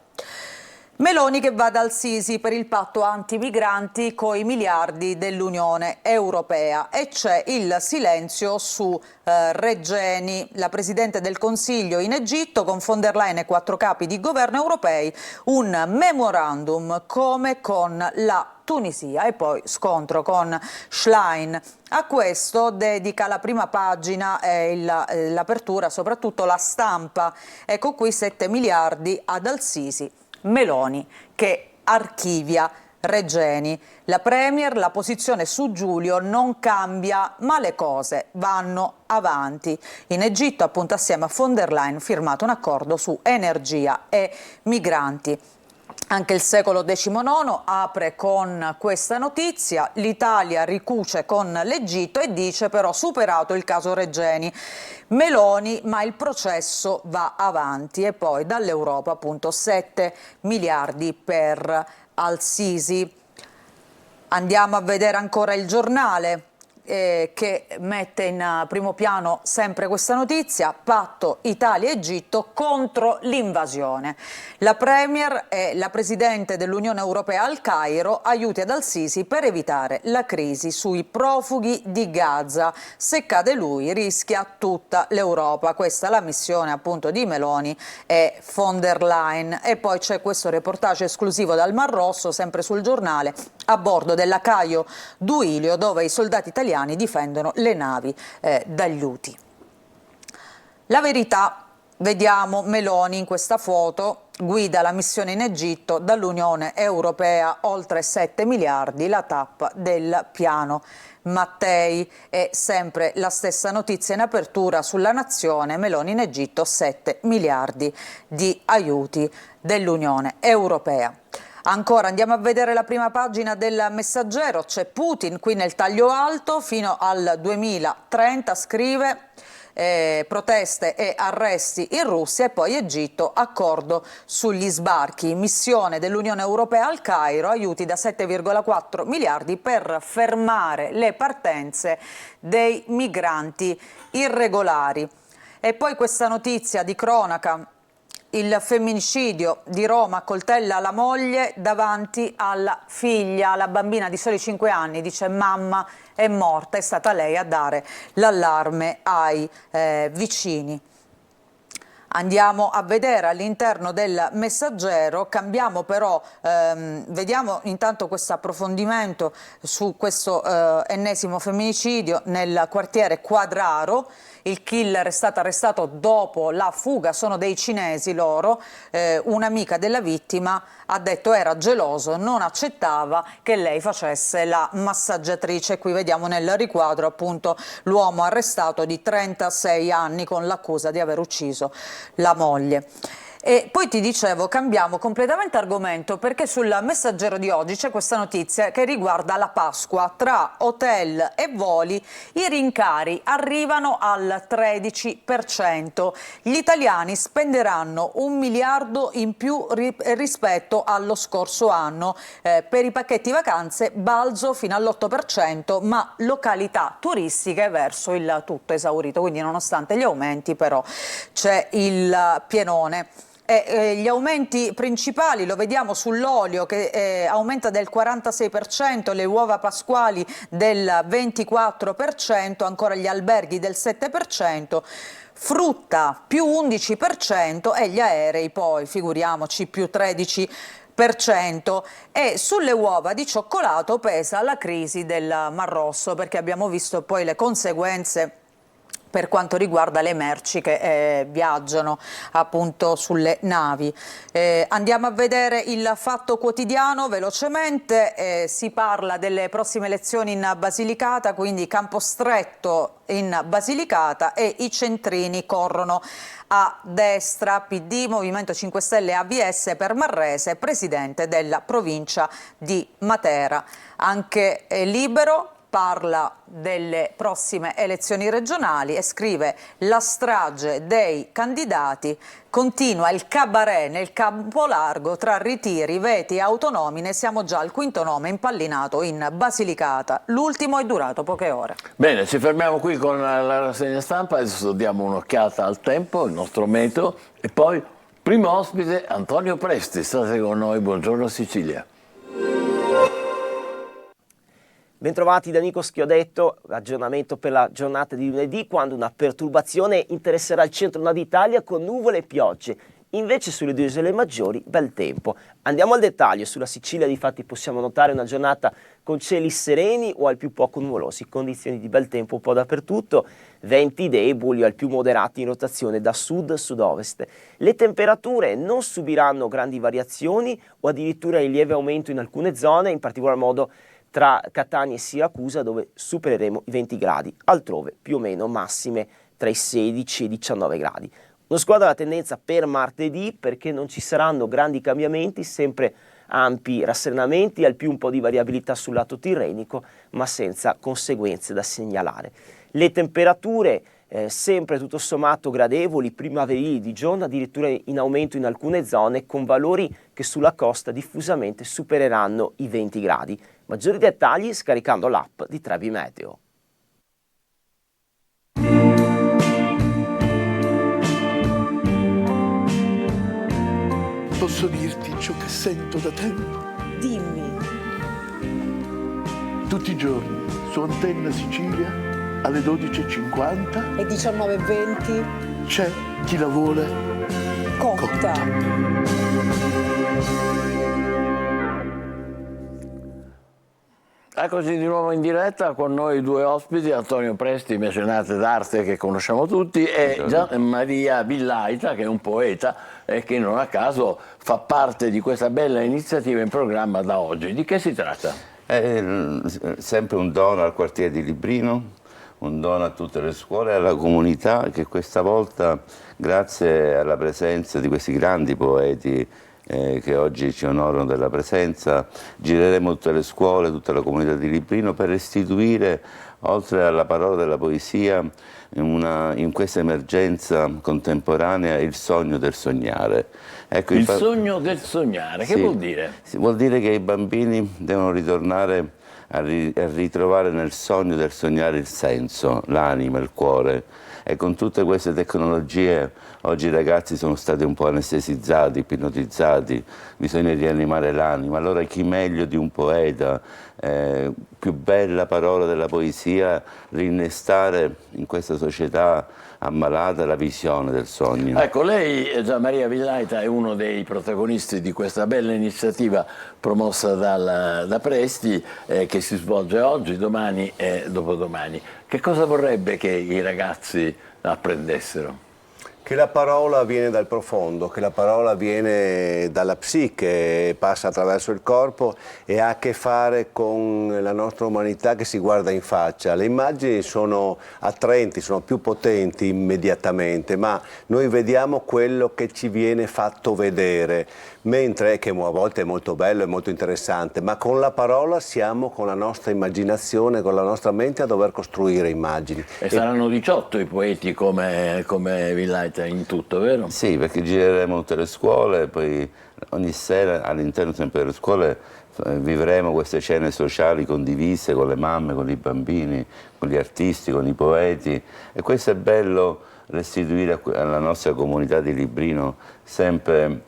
Meloni che va dal Sisi per il patto anti-migranti coi miliardi dell'Unione Europea, e c'è il silenzio su Regeni, la Presidente del Consiglio in Egitto, con von der Leyen e 4 capi di governo europei, un memorandum come con la Tunisia. E poi scontro con Schlein. A questo dedica la prima pagina e l'apertura soprattutto La Stampa. Ecco qui 7 miliardi ad Al-Sisi. Meloni che archivia Regeni. La Premier, la posizione su Giulio non cambia, ma le cose vanno avanti. In Egitto, appunto, assieme a von der Leyen, firmato un accordo su energia e migranti. Anche il Secolo XIX apre con questa notizia: l'Italia ricuce con l'Egitto e dice però superato il caso Regeni. Meloni, ma il processo va avanti. E poi dall'Europa appunto 7 miliardi per Al-Sisi. Andiamo a vedere ancora il Giornale che mette in primo piano sempre questa notizia: patto Italia-Egitto contro l'invasione. La Premier e la Presidente dell'Unione Europea al Cairo: aiuti ad Al-Sisi per evitare la crisi sui profughi di Gaza. Se cade lui rischia tutta l'Europa. Questa è la missione appunto di Meloni e von der Leyen. E poi c'è questo reportage esclusivo dal Mar Rosso, sempre sul Giornale, a bordo della Caio Duilio, dove i soldati italiani difendono le navi dagli Houthi. La Verità, vediamo Meloni in questa foto, guida la missione in Egitto dall'Unione Europea, oltre 7 miliardi, la tappa del piano Mattei. E sempre la stessa notizia in apertura sulla Nazione: Meloni in Egitto, 7 miliardi di aiuti dell'Unione Europea. Ancora andiamo a vedere la prima pagina del Messaggero. C'è Putin qui nel taglio alto fino al 2030, scrive, proteste e arresti in Russia. E poi Egitto, accordo sugli sbarchi, missione dell'Unione Europea al Cairo, aiuti da 7,4 miliardi per fermare le partenze dei migranti irregolari. E poi questa notizia di cronaca: il femminicidio di Roma, accoltella la moglie davanti alla figlia, la bambina di soli 5 anni dice mamma è morta, è stata lei a dare l'allarme ai vicini. Andiamo a vedere all'interno del Messaggero, cambiamo però, vediamo intanto questo approfondimento su questo ennesimo femminicidio nel quartiere Quadraro. Il killer è stato arrestato dopo la fuga, sono dei cinesi loro. Un'amica della vittima ha detto era geloso, non accettava che lei facesse la massaggiatrice. Qui vediamo nel riquadro appunto l'uomo arrestato di 36 anni con l'accusa di aver ucciso la moglie. E poi ti dicevo, cambiamo completamente argomento, perché sul Messaggero di oggi c'è questa notizia che riguarda la Pasqua. Tra hotel e voli i rincari arrivano al 13%. Gli italiani spenderanno 1 miliardo in più rispetto allo scorso anno. Per i pacchetti vacanze balzo fino all'8%, ma località turistiche verso il tutto esaurito. Quindi nonostante gli aumenti però c'è il pienone. Gli aumenti principali lo vediamo sull'olio che aumenta del 46%, le uova pasquali del 24%, ancora gli alberghi del 7%, frutta più 11% e gli aerei poi, figuriamoci, più 13%. E sulle uova di cioccolato pesa la crisi del Mar Rosso, perché abbiamo visto poi le conseguenze per quanto riguarda le merci che viaggiano appunto sulle navi. Andiamo a vedere il Fatto Quotidiano velocemente, si parla delle prossime elezioni in Basilicata, quindi Campostretto in Basilicata e i centrini corrono a destra, PD, Movimento 5 Stelle, AVS per Marrese, presidente della provincia di Matera. Anche Libero parla delle prossime elezioni regionali e scrive: la strage dei candidati, continua il cabaret nel campo largo tra ritiri, veti e autonomine, siamo già al quinto nome impallinato in Basilicata, l'ultimo è durato poche ore. Bene, ci fermiamo qui con la rassegna stampa, adesso diamo un'occhiata al tempo, il nostro meteo, e poi primo ospite Antonio Presti, state con noi, buongiorno Sicilia. Bentrovati da Nico Schiodetto, aggiornamento per la giornata di lunedì, quando una perturbazione interesserà il centro-nord Italia con nuvole e piogge. Invece sulle due isole maggiori bel tempo. Andiamo al dettaglio. Sulla Sicilia difatti possiamo notare una giornata con cieli sereni o al più poco nuvolosi, condizioni di bel tempo un po' dappertutto, venti deboli o al più moderati in rotazione da sud-sud-ovest. Le temperature non subiranno grandi variazioni o addirittura in lieve aumento in alcune zone, in particolar modo tra Catania e Siracusa, dove supereremo i 20 gradi, altrove più o meno massime tra i 16 e i 19 gradi. Uno squadro della tendenza per martedì, perché non ci saranno grandi cambiamenti, sempre ampi rasserenamenti, al più un po' di variabilità sul lato tirrenico, ma senza conseguenze da segnalare. Le temperature sempre tutto sommato gradevoli, primaverili di giorno, addirittura in aumento in alcune zone, con valori che sulla costa diffusamente supereranno i 20 gradi. Maggiori dettagli scaricando l'app di Trebi Meteo. Posso dirti ciò che sento da tempo? Dimmi. Tutti i giorni su Antenna Sicilia alle 12:50 E 19:20 c'è chi la vuole cotta. Eccoci di nuovo in diretta, con noi due ospiti, Antonio Presti, mecenate d'arte che conosciamo tutti, e Gian Maria Villaita, che è un poeta e che non a caso fa parte di questa bella iniziativa in programma da oggi. Di che si tratta? È sempre un dono al quartiere di Librino, un dono a tutte le scuole e alla comunità, che questa volta, grazie alla presenza di questi grandi poeti che oggi ci onorano della presenza, gireremo tutte le scuole, tutta la comunità di Librino per restituire, oltre alla parola della poesia, in questa emergenza contemporanea, il sogno del sognare. Ecco, il sogno del sognare, che vuol dire? Vuol dire che i bambini devono ritornare a ritrovare nel sogno del sognare il senso, l'anima, il cuore. E con tutte queste tecnologie oggi i ragazzi sono stati un po' anestesizzati, ipnotizzati, bisogna rianimare l'anima. Allora chi meglio di un poeta, più bella parola della poesia, rinnestare in questa società ammalata la visione del sogno. Ecco, lei, Gian Maria Villaita, è uno dei protagonisti di questa bella iniziativa promossa da Presti, che si svolge oggi, domani e dopodomani. Che cosa vorrebbe che i ragazzi apprendessero? Che la parola viene dal profondo, che la parola viene dalla psiche, passa attraverso il corpo e ha a che fare con la nostra umanità che si guarda in faccia. Le immagini sono attraenti, sono più potenti immediatamente, ma noi vediamo quello che ci viene fatto vedere, mentre, che a volte è molto bello e molto interessante, ma con la parola siamo con la nostra immaginazione, con la nostra mente a dover costruire immagini. E saranno 18 i poeti come Villaita in tutto, vero? Sì, perché gireremo tutte le scuole, poi ogni sera all'interno sempre delle scuole vivremo queste cene sociali condivise con le mamme, con i bambini, con gli artisti, con i poeti, e questo è bello restituire alla nostra comunità di Librino, sempre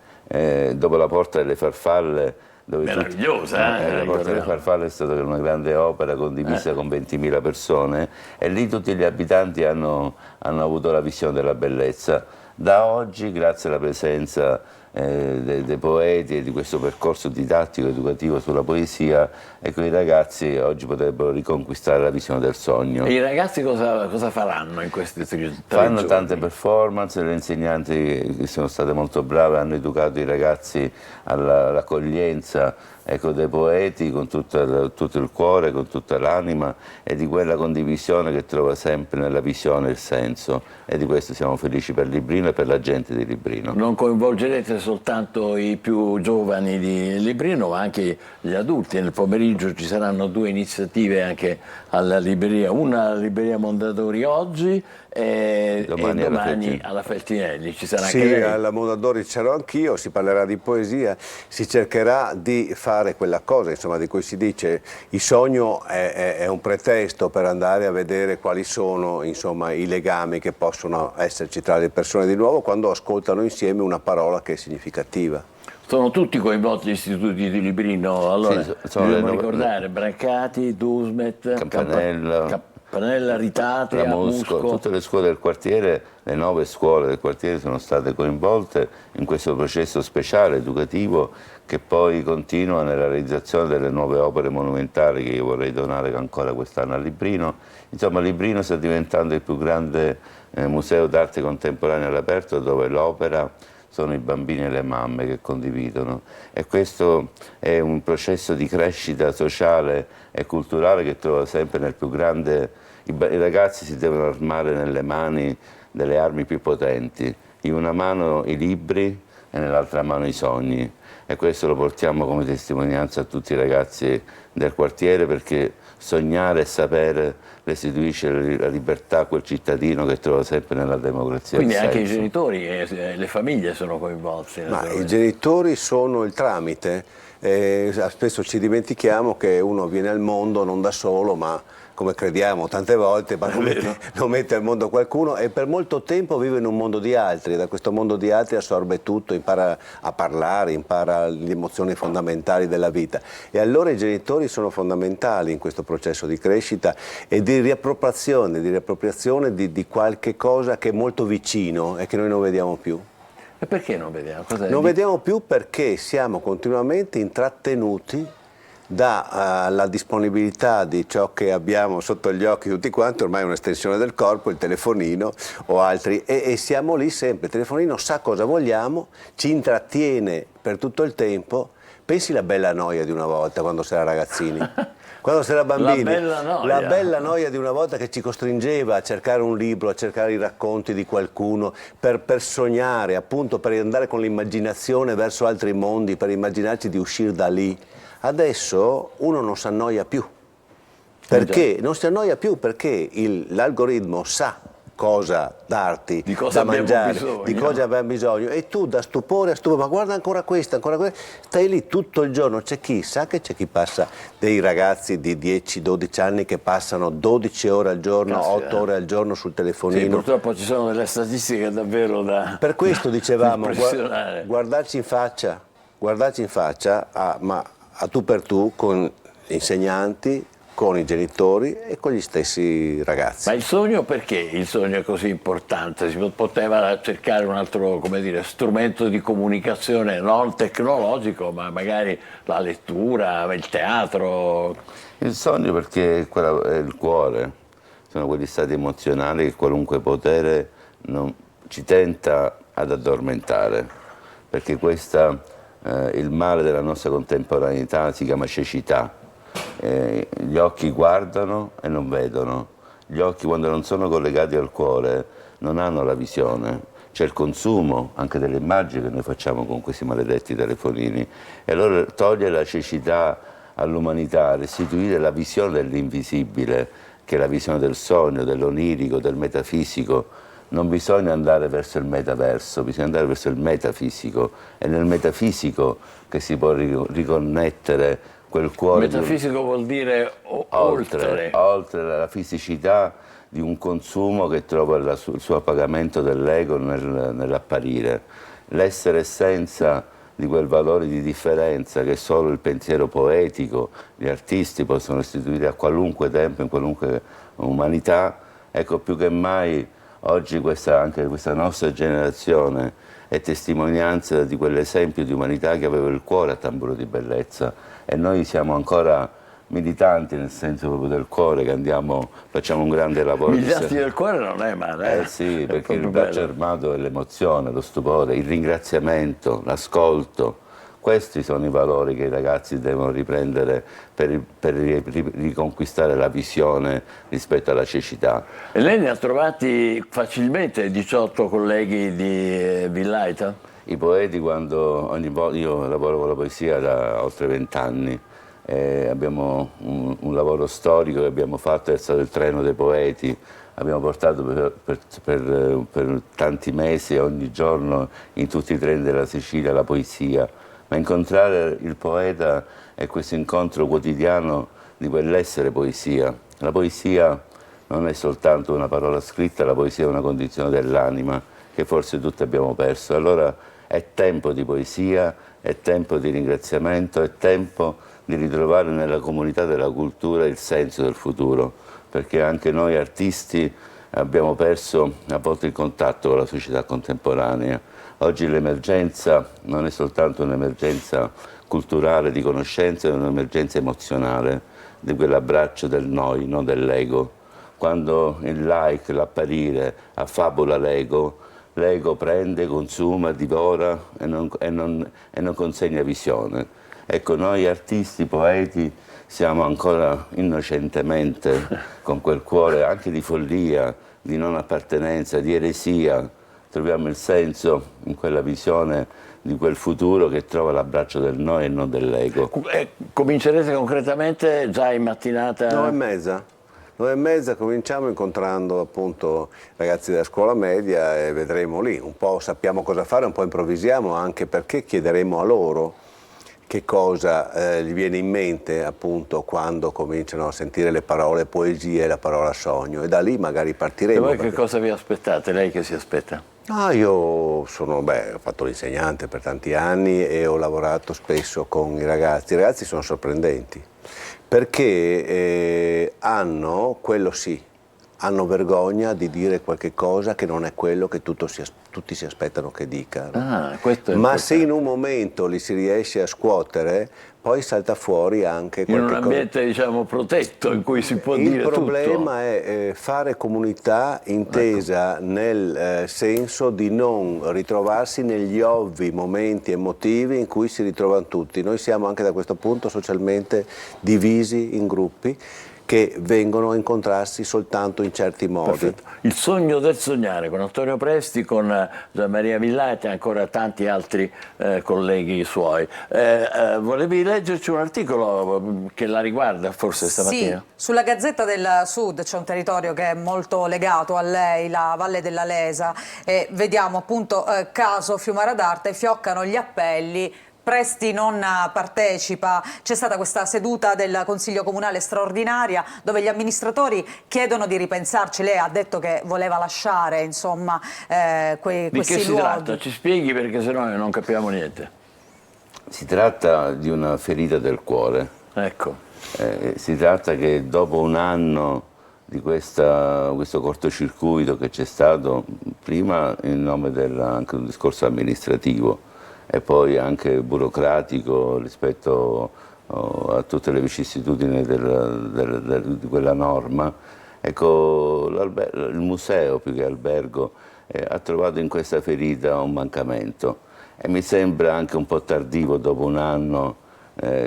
dopo la Porta delle Farfalle, dove meravigliosa, la Porta delle Farfalle è stata una grande opera condivisa con 20.000 persone, e lì tutti gli abitanti hanno avuto la visione della bellezza Da oggi, grazie alla presenza dei poeti e di questo percorso didattico educativo sulla poesia, ecco, i ragazzi oggi potrebbero riconquistare la visione del sogno. E i ragazzi cosa faranno in questi 3 Fanno giorni? tante performance, le insegnanti che sono state molto brave hanno educato i ragazzi all'accoglienza, ecco, dei poeti con tutto il cuore, con tutta l'anima, e di quella condivisione che trova sempre nella visione il senso, e di questo siamo felici per Librino e per la gente di Librino. Non coinvolgerete soltanto i più giovani di Librino, ma anche gli adulti. Nel pomeriggio ci saranno 2 iniziative anche alla libreria, una alla libreria Mondadori oggi e domani alla Feltinelli. Ci sarà anche lei. Alla Mondadori c'ero anch'io, si parlerà di poesia, si cercherà di fare quella cosa, insomma, di cui si dice il sogno è un pretesto per andare a vedere quali sono, insomma, i legami che possono esserci tra le persone di nuovo quando ascoltano insieme una parola che è significativa. Sono tutti coinvolti gli istituti di Librino, allora Sì, dobbiamo ricordare Brancati, Dusmet, Campanella, Ritatria, Musco, tutte le scuole del quartiere, le 9 scuole del quartiere sono state coinvolte in questo processo speciale educativo che poi continua nella realizzazione delle nuove opere monumentali che io vorrei donare ancora quest'anno a Librino. Insomma, Librino sta diventando il più grande museo d'arte contemporanea all'aperto, dove l'opera sono i bambini e le mamme che condividono, e questo è un processo di crescita sociale e culturale che trova sempre nel più grande. I ragazzi si devono armare nelle mani delle armi più potenti, in una mano i libri e nell'altra mano i sogni, e questo lo portiamo come testimonianza a tutti i ragazzi del quartiere, perché sognare e sapere restituisce la libertà a quel cittadino che trova sempre nella democrazia. Quindi anche i genitori e le famiglie sono coinvolti. Ma i genitori sono il tramite, spesso ci dimentichiamo che uno viene al mondo non da solo, ma come crediamo tante volte, ma lo mette al mondo qualcuno, e per molto tempo vive in un mondo di altri, e da questo mondo di altri assorbe tutto, impara a parlare, impara le emozioni fondamentali della vita, e allora i genitori sono fondamentali in questo processo di crescita e di riappropriazione di qualche cosa che è molto vicino e che noi non vediamo più. E perché non vediamo? Non vediamo più perché siamo continuamente intrattenuti dalla disponibilità di ciò che abbiamo sotto gli occhi tutti quanti, ormai è un'estensione del corpo, il telefonino o altri, e siamo lì sempre, il telefonino sa cosa vogliamo, ci intrattiene per tutto il tempo. Pensi la bella noia di una volta quando si era ragazzini, quando si era bambini, la bella noia di una volta che ci costringeva a cercare un libro, a cercare i racconti di qualcuno, per sognare, appunto per andare con l'immaginazione verso altri mondi, per immaginarci di uscire da lì. Adesso uno non si annoia più, perché non si annoia più perché l'algoritmo sa cosa darti da mangiare, di cosa abbiamo bisogno, e tu da stupore a stupore, ma guarda ancora questa, stai lì tutto il giorno. C'è chi sa che c'è chi passa, dei ragazzi di 10-12 anni che passano 12 ore al giorno, 8 ore al giorno sul telefonino. Sì, purtroppo ci sono delle statistiche davvero da per questo dicevamo, guardarci in faccia ma a tu per tu con gli insegnanti, con i genitori e con gli stessi ragazzi. Ma il sogno, perché il sogno è così importante? Si poteva cercare un altro, come dire, strumento di comunicazione non tecnologico, ma magari la lettura, il teatro. Il sogno perché è il cuore, sono quegli stati emozionali che qualunque potere ci tenta ad addormentare, perché il male della nostra contemporaneità si chiama cecità. Gli occhi guardano e non vedono, gli occhi quando non sono collegati al cuore non hanno la visione, c'è il consumo anche delle immagini che noi facciamo con questi maledetti telefonini, e allora togliere la cecità all'umanità, restituire la visione dell'invisibile, che è la visione del sogno, dell'onirico, del metafisico. Non bisogna andare verso il metaverso, bisogna andare verso il metafisico, è nel metafisico che si può riconnettere quel cuore. Metafisico vuol dire oltre la fisicità di un consumo che trova il suo appagamento dell'ego nell'apparire. L'essere essenza di quel valore di differenza che solo il pensiero poetico, gli artisti possono restituire a qualunque tempo, in qualunque umanità. Ecco, più che mai Oggi anche questa nostra generazione è testimonianza di quell'esempio di umanità che aveva il cuore a tamburo di bellezza, e noi siamo ancora militanti nel senso proprio del cuore, che facciamo un grande lavoro. Militanti del cuore non è male. Sì, perché il braccio armato è l'emozione, lo stupore, il ringraziamento, l'ascolto. Questi sono i valori che i ragazzi devono riprendere per riconquistare la visione rispetto alla cecità. E lei ne ha trovati facilmente 18 colleghi di Villaita? I poeti, io lavoro con la poesia da oltre 20 anni, abbiamo un lavoro storico che abbiamo fatto, è stato il treno dei poeti. Abbiamo portato per tanti mesi, ogni giorno, in tutti i treni della Sicilia, la poesia. Ma incontrare il poeta è questo incontro quotidiano di quell'essere poesia. La poesia non è soltanto una parola scritta, la poesia è una condizione dell'anima che forse tutti abbiamo perso. Allora è tempo di poesia, è tempo di ringraziamento, è tempo di ritrovare nella comunità della cultura il senso del futuro, perché anche noi artisti abbiamo perso a volte il contatto con la società contemporanea. Oggi l'emergenza non è soltanto un'emergenza culturale di conoscenza, è un'emergenza emozionale, di quell'abbraccio del noi, non dell'ego. Quando il like, l'apparire, affabula l'ego, l'ego prende, consuma, divora e non consegna visione. Ecco, noi artisti, poeti, siamo ancora innocentemente con quel cuore anche di follia, di non appartenenza, di eresia, troviamo il senso in quella visione di quel futuro che trova l'abbraccio del noi e non dell'ego. Comincerete concretamente già in mattinata? 9:30. 9:30 cominciamo incontrando appunto ragazzi della scuola media e vedremo lì, un po' sappiamo cosa fare, un po' improvvisiamo, anche perché chiederemo a loro che cosa gli viene in mente appunto quando cominciano a sentire le parole poesia e la parola sogno, e da lì magari partiremo. E voi che cosa vi aspettate? Lei che si aspetta? Io ho fatto l'insegnante per tanti anni e ho lavorato spesso con i ragazzi. I ragazzi sono sorprendenti perché hanno, quello sì, hanno vergogna di dire qualche cosa che non è quello che tutti si aspettano che dicano. Ma se in un momento li si riesce a scuotere, poi salta fuori anche qualche cosa. In un ambiente diciamo protetto in cui si può dire tutto. Il problema è fare comunità intesa nel senso di non ritrovarsi negli ovvi momenti emotivi in cui si ritrovano tutti. Noi siamo anche da questo punto socialmente divisi in gruppi che vengono a incontrarsi soltanto in certi modi. Perfetto. Il sogno del sognare con Antonio Presti, con Gian Maria Villaita e ancora tanti altri colleghi suoi. Volevi leggerci un articolo che la riguarda forse stamattina? Sì, sulla Gazzetta del Sud c'è un territorio che è molto legato a lei, la Valle della Lesa, e vediamo appunto caso Fiumara d'Arte, fioccano gli appelli. Presti non partecipa, c'è stata questa seduta del Consiglio Comunale straordinaria dove gli amministratori chiedono di ripensarci. Lei ha detto che voleva lasciare insomma questi luoghi. Di che si tratta? Ci spieghi, perché sennò non capiamo niente. Si tratta di una ferita del cuore. Ecco. Si tratta che dopo un anno di questo cortocircuito che c'è stato, prima in nome anche un discorso amministrativo, e poi anche burocratico rispetto a tutte le vicissitudini di quella norma. Ecco, il museo più che albergo ha trovato in questa ferita un mancamento, e mi sembra anche un po' tardivo dopo un anno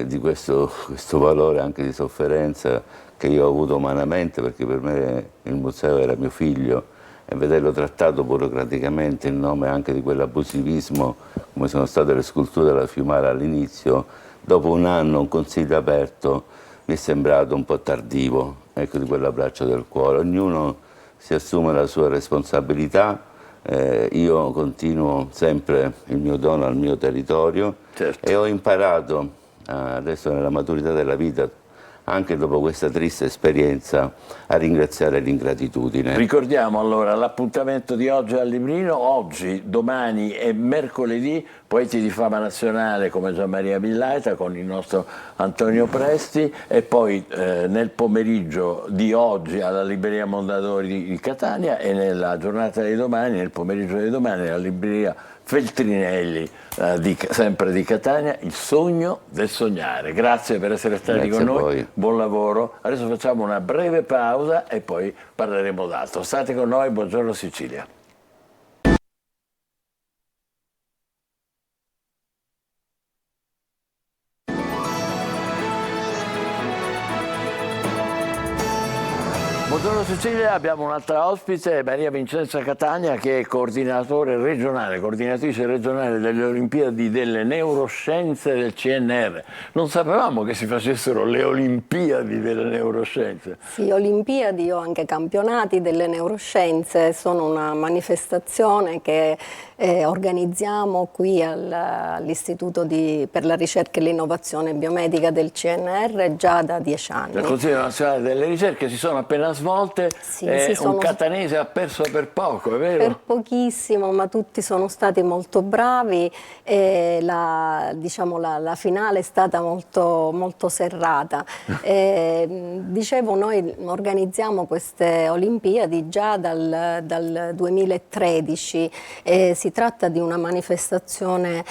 di questo valore anche di sofferenza che io ho avuto umanamente, perché per me il museo era mio figlio, e vederlo trattato burocraticamente in nome anche di quell'abusivismo come sono state le sculture della Fiumara all'inizio, dopo un anno un consiglio aperto mi è sembrato un po' tardivo, ecco, di quell'abbraccio del cuore. Ognuno si assume la sua responsabilità, io continuo sempre il mio dono al mio territorio, certo. E ho imparato adesso nella maturità della vita anche dopo questa triste esperienza, a ringraziare l'ingratitudine. Ricordiamo allora l'appuntamento di oggi al Librino, oggi, domani e mercoledì, poeti di fama nazionale come Gian Maria Villaeta con il nostro Antonio Presti, e poi nel pomeriggio di oggi alla Libreria Mondadori di Catania, e nella giornata di domani, nel pomeriggio di domani, alla Libreria Feltrinelli, sempre di Catania, Il sogno del sognare. Grazie per essere stati con noi, buon lavoro. Adesso facciamo una breve pausa e poi parleremo d'altro. State con noi, buongiorno Sicilia. Buongiorno Sicilia, abbiamo un'altra ospite, Maria Vincenza Catania, che è coordinatrice regionale delle Olimpiadi delle Neuroscienze del CNR. Non sapevamo che si facessero le Olimpiadi delle Neuroscienze. Sì, Olimpiadi o anche campionati delle neuroscienze sono una manifestazione che organizziamo qui all'Istituto per la ricerca e l'innovazione biomedica del CNR già da 10 anni. Il Consiglio Nazionale delle Ricerche si sono appena svolte, sì, un catanese ha perso per poco, è vero? Per pochissimo, ma tutti sono stati molto bravi e la finale è stata molto serrata. Dicevo, noi organizziamo queste Olimpiadi già dal 2013, si tratta di una manifestazione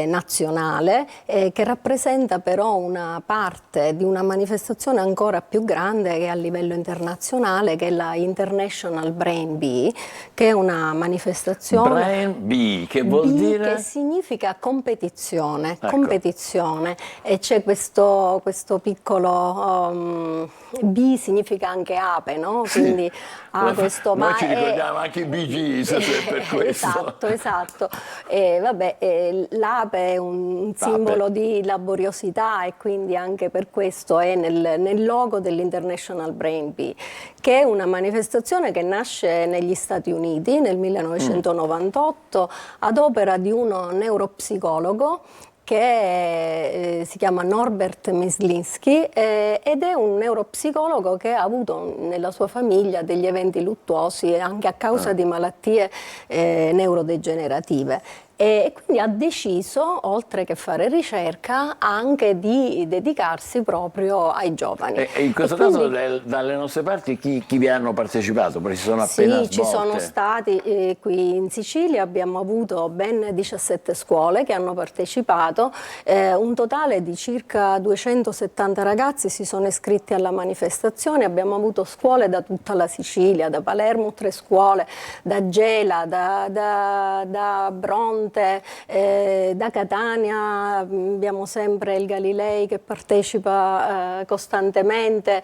nazionale che rappresenta però una parte di una manifestazione ancora più grande che a livello internazionale, che è la International Brain Bee, che è una manifestazione... Brain Bee, che vuol dire? Che significa competizione, ecco. Competizione, e c'è questo piccolo... Bee significa anche ape, no? Quindi ha questo... Noi ci ricordiamo anche i Bee Gees per questo. Esatto. L'ape è un simbolo di laboriosità e quindi anche per questo è nel logo dell'International Brain Bee, che è una manifestazione che nasce negli Stati Uniti nel 1998 ad opera di uno neuropsicologo che si chiama Norbert Myslinski ed è un neuropsicologo che ha avuto nella sua famiglia degli eventi luttuosi anche a causa di malattie neurodegenerative. E quindi ha deciso, oltre che fare ricerca, anche di dedicarsi proprio ai giovani. E in questo caso dalle nostre parti chi vi hanno partecipato? Perché si sono appena svolte. Sì, ci sono stati qui in Sicilia, abbiamo avuto ben 17 scuole che hanno partecipato, un totale di circa 270 ragazzi si sono iscritti alla manifestazione, abbiamo avuto scuole da tutta la Sicilia, da Palermo 3 scuole, da Gela, da Bronte, da Catania abbiamo sempre il Galilei che partecipa costantemente,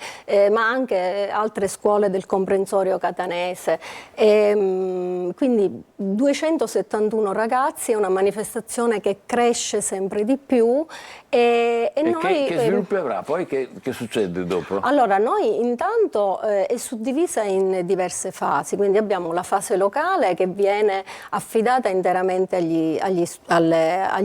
ma anche altre scuole del comprensorio catanese. Quindi 271 ragazzi, è una manifestazione che cresce sempre di più. E noi, che sviluppi avrà? Poi che succede dopo? Allora, noi intanto è suddivisa in diverse fasi, quindi abbiamo la fase locale che viene affidata interamente agli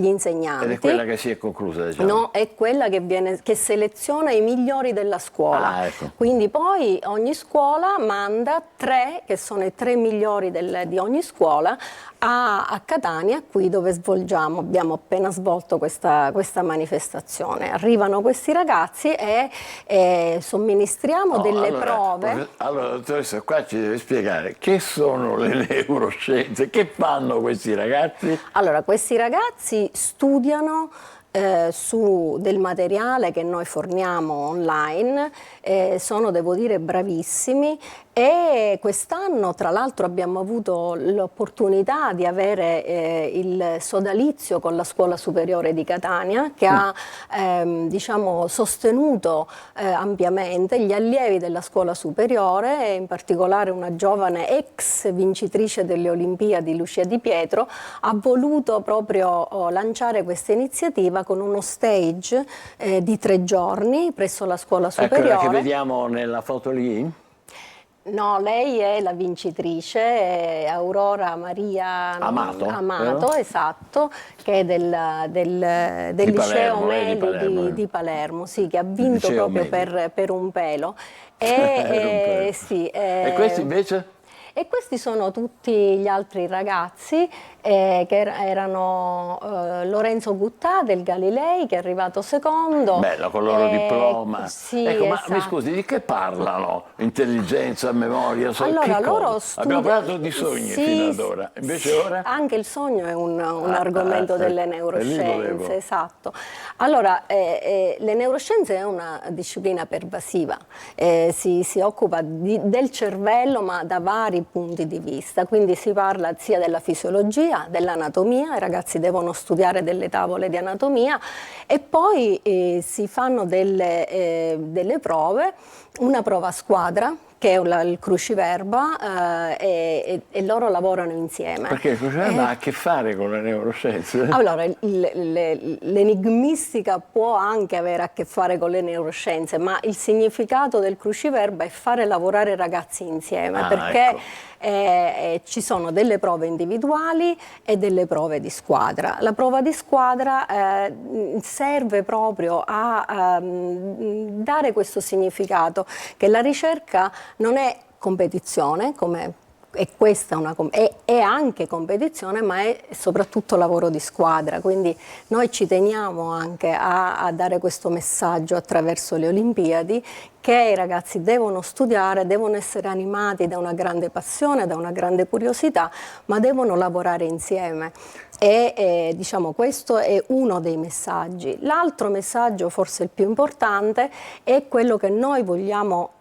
insegnanti. Ed è quella che si è conclusa, diciamo? No, è quella che seleziona i migliori della scuola. Ecco. Quindi poi ogni scuola manda 3, che sono i 3 migliori di ogni scuola, a Catania, qui dove abbiamo appena svolto questa manifestazione. Arrivano questi ragazzi e somministriamo delle prove. Allora, dottoressa, qua ci deve spiegare che sono le neuroscienze, che fanno questi ragazzi? Allora, questi ragazzi studiano su del materiale che noi forniamo online, sono, devo dire, bravissimi, e quest'anno tra l'altro abbiamo avuto l'opportunità di avere il sodalizio con la Scuola Superiore di Catania che ha sostenuto ampiamente gli allievi della Scuola Superiore, e in particolare una giovane ex vincitrice delle Olimpiadi, Lucia Di Pietro, ha voluto proprio lanciare questa iniziativa con uno stage di 3 giorni presso la Scuola Superiore. Ecco, che vediamo nella foto lì? No, lei è la vincitrice, è Aurora Maria Amato, esatto, che è del Liceo Meli di Palermo, sì, che ha vinto Liceo proprio per un pelo. E questi invece? E questi sono tutti gli altri ragazzi che erano Lorenzo Guttà del Galilei, che è arrivato secondo. Bello, con il loro diploma. Sì, ecco, esatto. Ma mi scusi, di che parlano? Intelligenza, memoria? Allora, loro Abbiamo parlato di sogni fino ad ora, invece ora? Anche il sogno è un argomento delle neuroscienze, esatto. Allora, le neuroscienze è una disciplina pervasiva, si occupa del cervello ma da vari punti di vista, quindi si parla sia della fisiologia, dell'anatomia, i ragazzi devono studiare delle tavole di anatomia e poi si fanno delle prove, una prova a squadra che è il cruciverba e loro lavorano insieme. Perché il cruciverba ha a che fare con le neuroscienze? Allora, l'enigmistica può anche avere a che fare con le neuroscienze, ma il significato del cruciverba è fare lavorare i ragazzi insieme, perché ecco. Ci sono delle prove individuali e delle prove di squadra. La prova di squadra serve proprio a dare questo significato, che la ricerca non è competizione, è questa è anche competizione, ma è soprattutto lavoro di squadra, quindi noi ci teniamo anche a dare questo messaggio attraverso le Olimpiadi, che i ragazzi devono studiare, devono essere animati da una grande passione, da una grande curiosità, ma devono lavorare insieme. E diciamo, questo è uno dei messaggi. L'altro messaggio, forse il più importante, è quello che noi vogliamo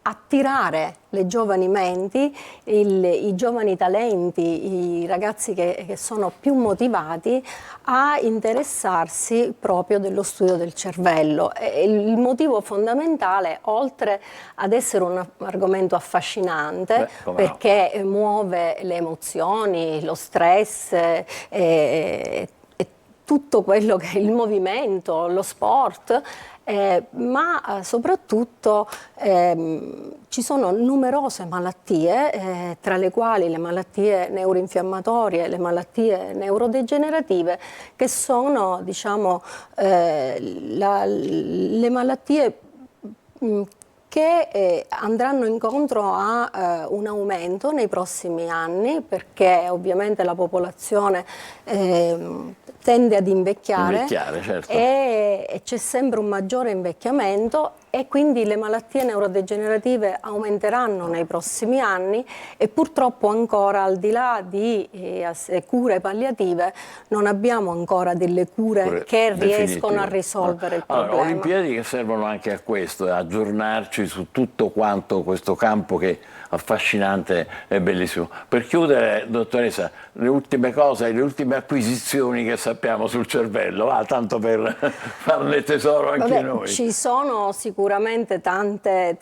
attirare le giovani menti, i giovani talenti, i ragazzi che sono più motivati a interessarsi proprio dello studio del cervello. E il motivo fondamentale, oltre ad essere un argomento affascinante, perché muove le emozioni, lo stress e tutto quello che è il movimento, lo sport, ma soprattutto ci sono numerose malattie, tra le quali le malattie neuroinfiammatorie e le malattie neurodegenerative, che sono, diciamo, le malattie che andranno incontro a un aumento nei prossimi anni, perché ovviamente la popolazione tende ad invecchiare, certo. E c'è sempre un maggiore invecchiamento e quindi le malattie neurodegenerative aumenteranno nei prossimi anni e purtroppo ancora, al di là di cure palliative, non abbiamo ancora delle cure che riescono a risolvere il problema. Allora, Olimpiadi che servono anche a questo, a aggiornarci su tutto quanto questo campo che affascinante e bellissimo. Per chiudere, dottoressa, le ultime cose, le ultime acquisizioni che sappiamo sul cervello, tanto per farne tesoro anche noi. Ci sono sicuramente tante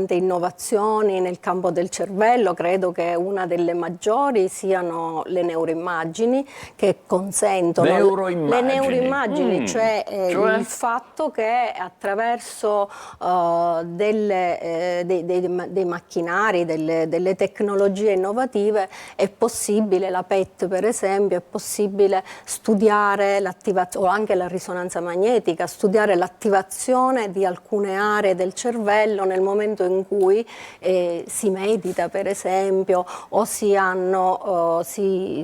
innovazioni nel campo del cervello. Credo che una delle maggiori siano le neuroimmagini, che consentono le neuroimmagini, cioè il fatto che attraverso dei macchinari, delle tecnologie innovative è possibile, la PET per esempio, è possibile studiare l'attivazione, o anche la risonanza magnetica, studiare l'attivazione di alcune aree del cervello nel momento in cui si medita per esempio, o ci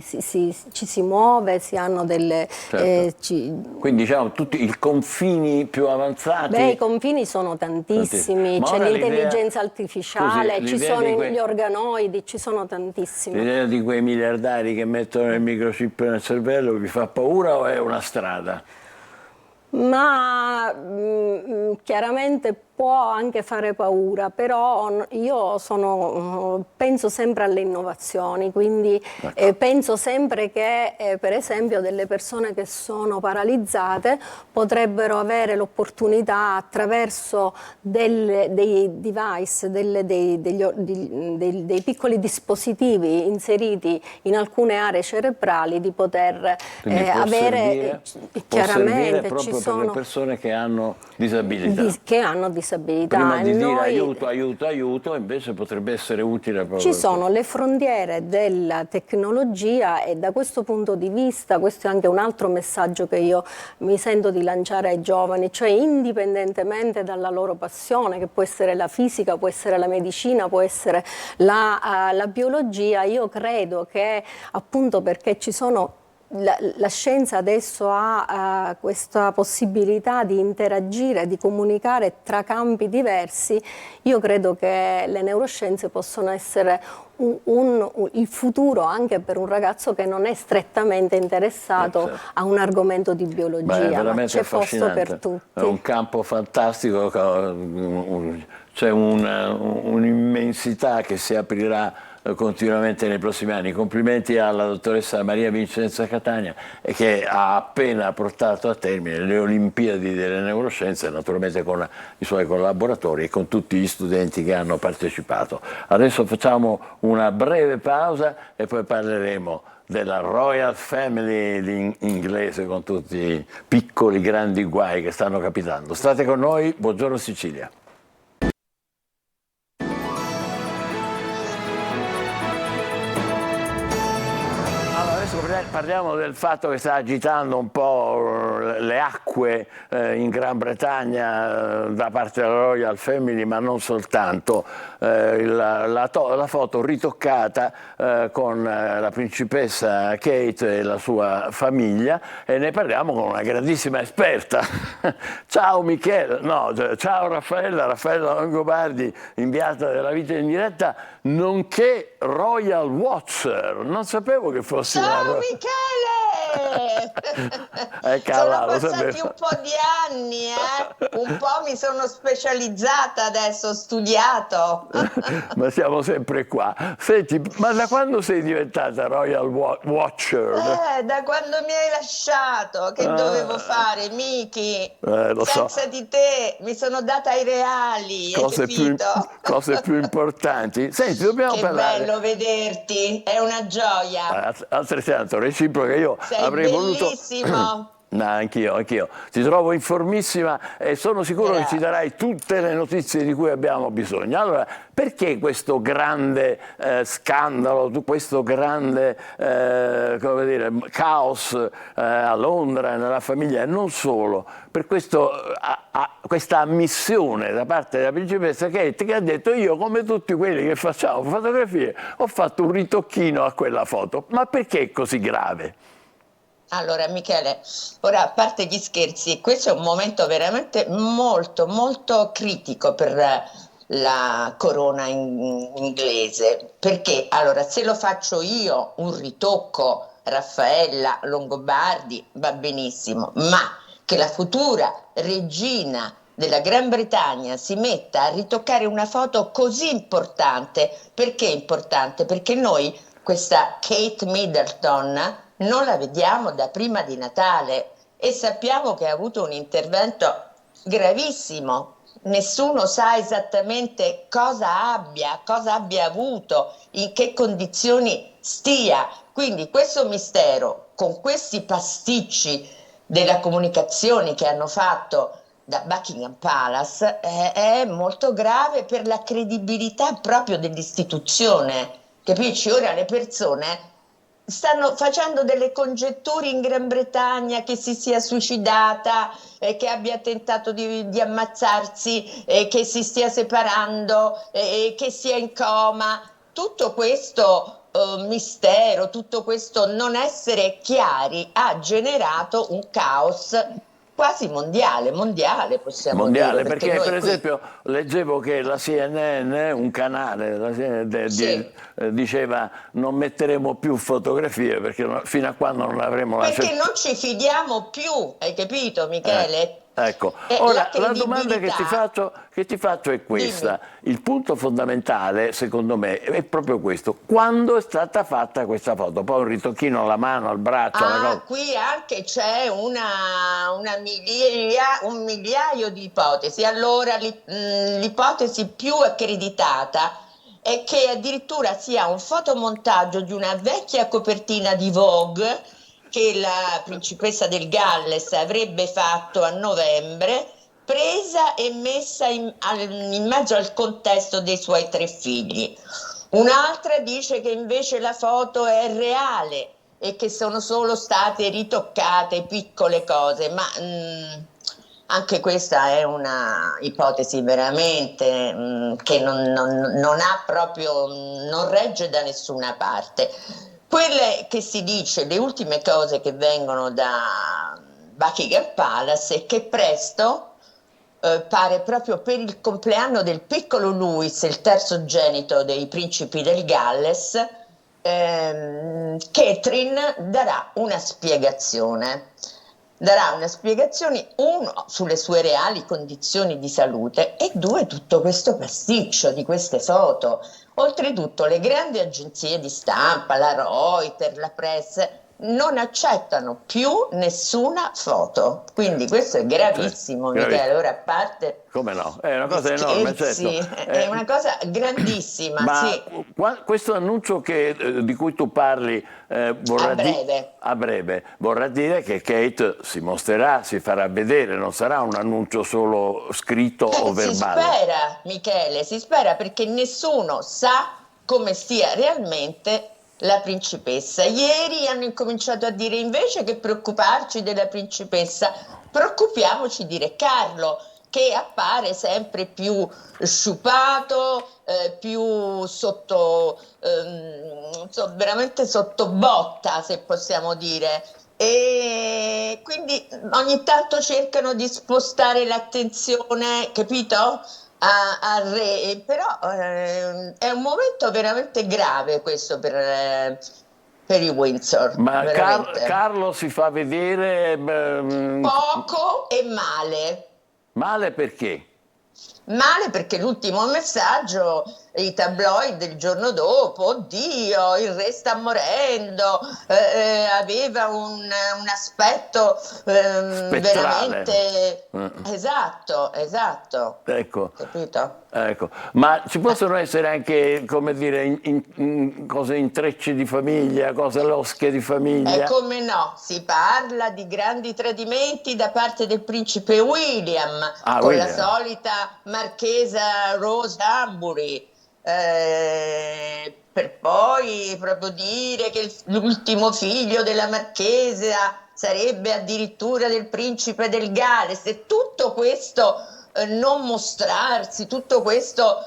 si muove, si hanno delle... Quindi diciamo tutti i confini più avanzati? I confini sono tantissimi, c'è l'intelligenza artificiale, ci sono gli organoidi, ci sono tantissimi. L'idea di quei miliardari che mettono il microchip nel cervello vi fa paura o è una strada? Ma chiaramente può anche fare paura, però io penso sempre alle innovazioni, quindi penso sempre che per esempio delle persone che sono paralizzate potrebbero avere l'opportunità, attraverso dei device, dei piccoli dispositivi inseriti in alcune aree cerebrali, di poter avere, chiaramente proprio per le persone che hanno disabilità. disabilità. Prima di dire Noi- aiuto, invece potrebbe essere utile proprio. Ci sono le frontiere della tecnologia e da questo punto di vista, questo è anche un altro messaggio che io mi sento di lanciare ai giovani, cioè indipendentemente dalla loro passione, che può essere la fisica, può essere la medicina, può essere la biologia, io credo che appunto perché ci sono la scienza adesso ha questa possibilità di interagire, di comunicare tra campi diversi, io credo che le neuroscienze possono essere il futuro anche per un ragazzo che non è strettamente interessato a un argomento di biologia, ma c'è posto per tutti. È un campo fantastico, c'è un'immensità che si aprirà continuamente nei prossimi anni. Complimenti alla dottoressa Maria Vincenza Catania che ha appena portato a termine le Olimpiadi delle neuroscienze, naturalmente con i suoi collaboratori e con tutti gli studenti che hanno partecipato. Adesso facciamo una breve pausa e poi parleremo della Royal Family inglese con tutti i piccoli grandi guai che stanno capitando. State con noi, buongiorno Sicilia. Parliamo del fatto che sta agitando un po' le acque in Gran Bretagna da parte della Royal Family, ma non soltanto. La foto ritoccata con la principessa Kate e la sua famiglia, e ne parliamo con una grandissima esperta. Ciao Michele, no, ciao Raffaella Longobardi, inviata della Vita in Diretta, nonché Royal Watcher. Non sapevo che fossi Ciao una... Michele! Sono passati un po' di anni, un po' mi sono specializzata adesso, ho studiato. Ma siamo sempre qua. Senti, ma da quando sei diventata Royal Watcher? Da quando mi hai lasciato, che dovevo fare, Miki? Lo so. Senza di te mi sono data ai reali, hai Cose più importanti. Senti, dobbiamo Che parlare. bello vederti, è una gioia. Altrettanto reciproca, io Sei avrei voluto... bellissimo. No, anch'io. Ti trovo informissima e sono sicuro che ci darai tutte le notizie di cui abbiamo bisogno. Allora, perché questo grande scandalo, questo grande caos a Londra e nella famiglia? E non solo, per questa ammissione da parte della principessa Kate, che ha detto: io, come tutti quelli che facciamo fotografie, ho fatto un ritocchino a quella foto. Ma perché è così grave? Allora Michele, ora a parte gli scherzi, questo è un momento veramente molto molto critico per la corona inglese, perché allora se lo faccio io un ritocco Raffaella Longobardi va benissimo, ma che la futura regina della Gran Bretagna si metta a ritoccare una foto così importante, perché importante? Perché noi questa Kate Middleton non la vediamo da prima di Natale e sappiamo che ha avuto un intervento gravissimo. Nessuno sa esattamente cosa abbia avuto, in che condizioni stia. Quindi questo mistero, con questi pasticci della comunicazione che hanno fatto da Buckingham Palace, è molto grave per la credibilità proprio dell'istituzione. Capisci? Ora le persone stanno facendo delle congetture in Gran Bretagna, che si sia suicidata, che abbia tentato di ammazzarsi, che si stia separando, che sia in coma. Tutto questo mistero, tutto questo non essere chiari ha generato un caos quasi mondiale possiamo dire. Perché per esempio leggevo che la CNN, un canale, diceva: non metteremo più fotografie perché fino a quando non avremo la perché non ci fidiamo più, hai capito Michele? Ecco, ora la domanda che ti faccio è questa. Dimmi. Il punto fondamentale, secondo me, è proprio questo: quando è stata fatta questa foto? Poi un ritocchino alla mano, al braccio, alla cosa. Qui anche c'è un migliaio di ipotesi. Allora l'ipotesi più accreditata è che addirittura sia un fotomontaggio di una vecchia copertina di Vogue che la principessa del Galles avrebbe fatto a novembre, presa e messa in mezzo al contesto dei suoi 3 figli. Un'altra dice che invece la foto è reale e che sono solo state ritoccate piccole cose, ma anche questa è una ipotesi veramente che non ha proprio, non regge da nessuna parte. Quelle che si dice, le ultime cose che vengono da Buckingham Palace è che presto, pare proprio per il compleanno del piccolo Louis, il terzogenito dei principi del Galles, Catherine darà una spiegazione. Darà una spiegazione, 1, sulle sue reali condizioni di salute e 2, tutto questo pasticcio di queste foto. Oltretutto le grandi agenzie di stampa, la Reuters, la Press, non accettano più nessuna foto. Quindi questo è gravissimo, Michele. Ora, a parte... Come no? È una cosa enorme, certo. È una cosa grandissima, ma sì. Questo annuncio di cui tu parli a breve vorrà dire che Kate si mostrerà, si farà vedere, non sarà un annuncio solo scritto o verbale. Si spera, Michele, si spera, perché nessuno sa come stia realmente la principessa. Ieri hanno incominciato a dire, invece che preoccuparci della principessa, preoccupiamoci di Re Carlo, che appare sempre più sciupato, più sotto, veramente sotto botta, se possiamo dire. E quindi ogni tanto cercano di spostare l'attenzione, capito? Al re, però è un momento veramente grave questo per i Windsor. Ma Carlo si fa vedere poco e male. Male perché? Male perché l'ultimo messaggio, i tabloid del giorno dopo, oddio, il re sta morendo, aveva un aspetto veramente... Esatto. Ecco. Capito? Ecco. Ma ci possono essere anche, come dire, cose, intrecci di famiglia, cose losche di famiglia? Come no, si parla di grandi tradimenti da parte del principe William, la solita marchesa Rose Ambury, per poi proprio dire che l'ultimo figlio della marchesa sarebbe addirittura del principe del Galles, e tutto questo non mostrarsi, tutto questo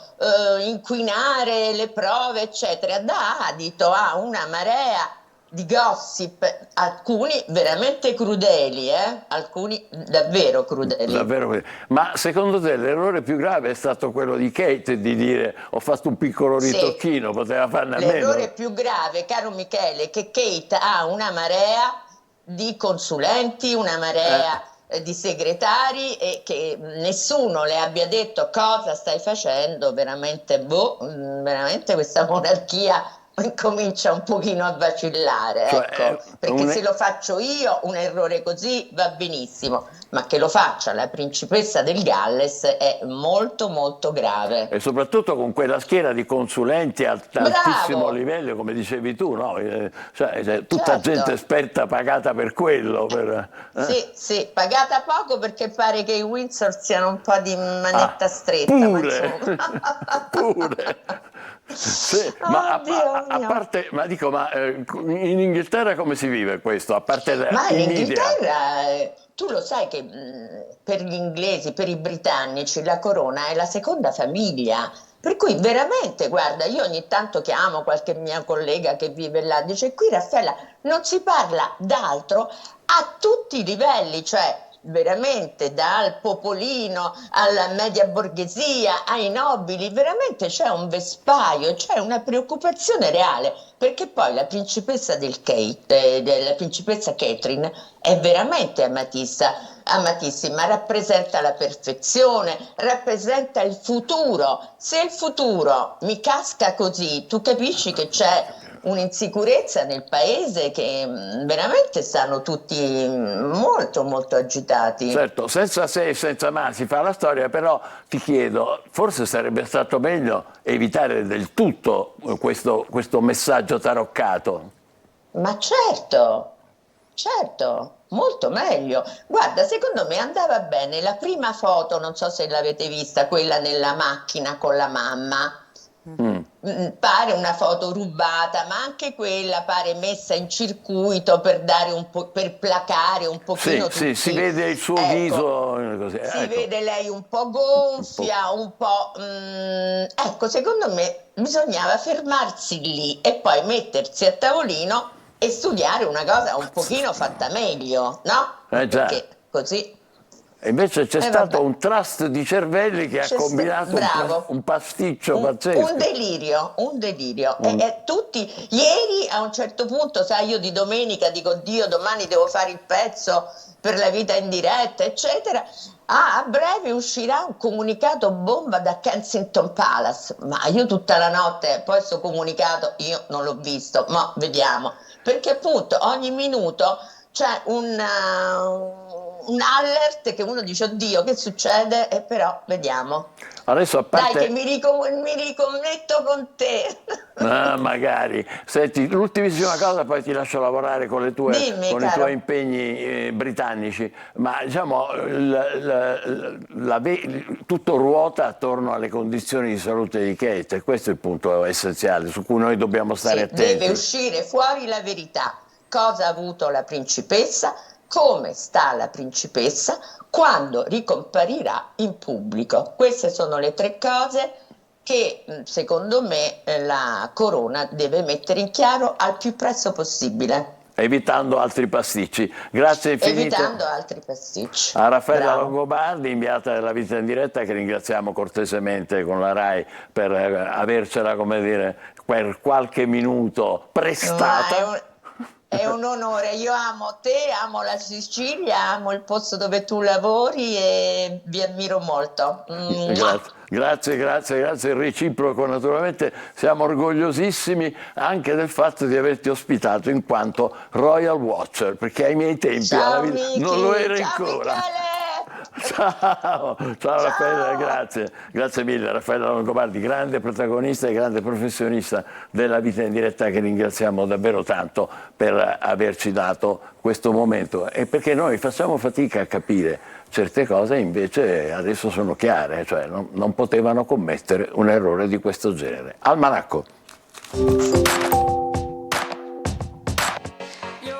inquinare le prove, eccetera, dà adito a una marea di gossip, alcuni veramente crudeli, alcuni davvero crudeli. Davvero. Ma secondo te l'errore più grave è stato quello di Kate, di dire ho fatto un piccolo ritocchino, poteva farne a meno? L'errore più grave, caro Michele, è che Kate ha una marea di consulenti, una marea di segretari, e che nessuno le abbia detto cosa stai facendo. Veramente, veramente questa monarchia comincia un pochino a vacillare, ecco, perché se lo faccio io un errore così va benissimo, ma che lo faccia la principessa del Galles è molto molto grave. E soprattutto con quella schiera di consulenti altissimo livello, come dicevi tu, no? Cioè, tutta gente esperta pagata per quello. Sì, pagata poco, perché pare che i Windsor siano un po' di manetta stretta. Pure. Sì, ma a parte, ma dico, in Inghilterra come si vive questo? A parte in Inghilterra, tu lo sai che per gli inglesi, per i britannici, la corona è la seconda famiglia. Per cui veramente, guarda, io ogni tanto chiamo qualche mia collega che vive là, dice: qui Raffaella non si parla d'altro a tutti i livelli, cioè veramente dal popolino alla media borghesia ai nobili, veramente c'è un vespaio, c'è una preoccupazione reale, perché poi la principessa la principessa Catherine è veramente amatissima, rappresenta la perfezione, rappresenta il futuro. Se il futuro mi casca così, tu capisci che c'è un'insicurezza nel paese, che veramente stanno tutti molto molto agitati. Certo, senza se e senza ma si fa la storia, però ti chiedo, forse sarebbe stato meglio evitare del tutto questo messaggio taroccato. Ma certo, Certo, molto meglio. Guarda, secondo me andava bene la prima foto, non so se l'avete vista, quella nella macchina con la mamma. Pare una foto rubata, ma anche quella pare messa in circuito per dare un po', per placare un pochino tutti. Sì, si vede il suo viso. Così. Si vede lei un po' gonfia, un po'. Ecco, secondo me bisognava fermarsi lì e poi mettersi a tavolino e studiare una cosa un pochino fatta meglio, no? Già. Perché così. E invece c'è stato un trust di cervelli che ha combinato un pasticcio pazzesco. Un delirio. E tutti, ieri a un certo punto, sai, io di domenica dico, Dio, domani devo fare il pezzo per la vita in diretta, eccetera. A breve uscirà un comunicato bomba da Kensington Palace, ma io tutta la notte, poi sto comunicato, io non l'ho visto, ma vediamo. Perché appunto ogni minuto c'è un alert che uno dice oddio che succede e però vediamo. Adesso a parte... Dai che mi riconnetto con te. Magari. Senti, l'ultimissima cosa, poi ti lascio lavorare con i tuoi impegni britannici, ma diciamo tutto ruota attorno alle condizioni di salute di Kate e questo è il punto essenziale su cui noi dobbiamo stare attenti. Deve uscire fuori la verità. Cosa ha avuto la principessa? Come sta la principessa quando ricomparirà in pubblico. Queste sono le 3 cose che secondo me la corona deve mettere in chiaro al più presto possibile. Evitando altri pasticci. Grazie infinite. Evitando altri pasticci. A Raffaella Longobardi, inviata della Vita in Diretta, che ringraziamo cortesemente con la RAI per avercela, come dire, per qualche minuto prestata. È un onore, io amo te, amo la Sicilia, amo il posto dove tu lavori e vi ammiro molto. Grazie, reciproco naturalmente, siamo orgogliosissimi anche del fatto di averti ospitato in quanto Royal Watcher, perché ai miei tempi alla vita non lo ero ancora. Ciao Raffaella, grazie mille Raffaella Longobardi, grande protagonista e grande professionista della Vita in Diretta, che ringraziamo davvero tanto per averci dato questo momento e perché noi facciamo fatica a capire certe cose, invece adesso sono chiare, cioè non potevano commettere un errore di questo genere. Almanacco.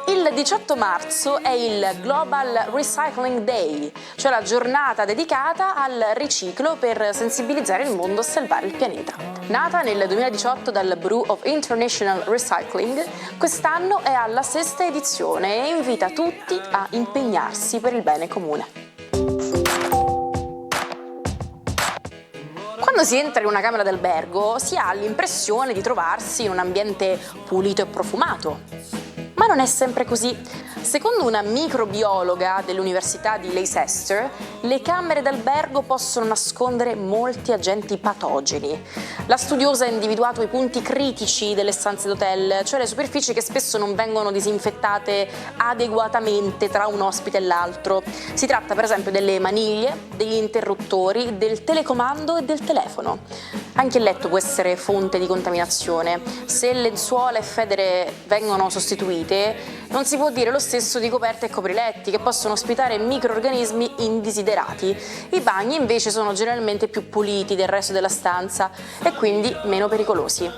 Il 18 marzo è il Global Recycling Day, cioè la giornata dedicata al riciclo per sensibilizzare il mondo a salvare il pianeta. Nata nel 2018 dal Bureau of International Recycling, quest'anno è alla 6ª edizione e invita tutti a impegnarsi per il bene comune. Quando si entra in una camera d'albergo si ha l'impressione di trovarsi in un ambiente pulito e profumato. Ma non è sempre così. Secondo una microbiologa dell'Università di Leicester, le camere d'albergo possono nascondere molti agenti patogeni. La studiosa ha individuato i punti critici delle stanze d'hotel, cioè le superfici che spesso non vengono disinfettate adeguatamente tra un ospite e l'altro. Si tratta per esempio delle maniglie, degli interruttori, del telecomando e del telefono. Anche il letto può essere fonte di contaminazione. Se lenzuola e federe vengono sostituite, non si può dire lo stesso di coperte e copriletti, che possono ospitare microrganismi indesiderati. I bagni invece sono generalmente più puliti del resto della stanza e quindi meno pericolosi.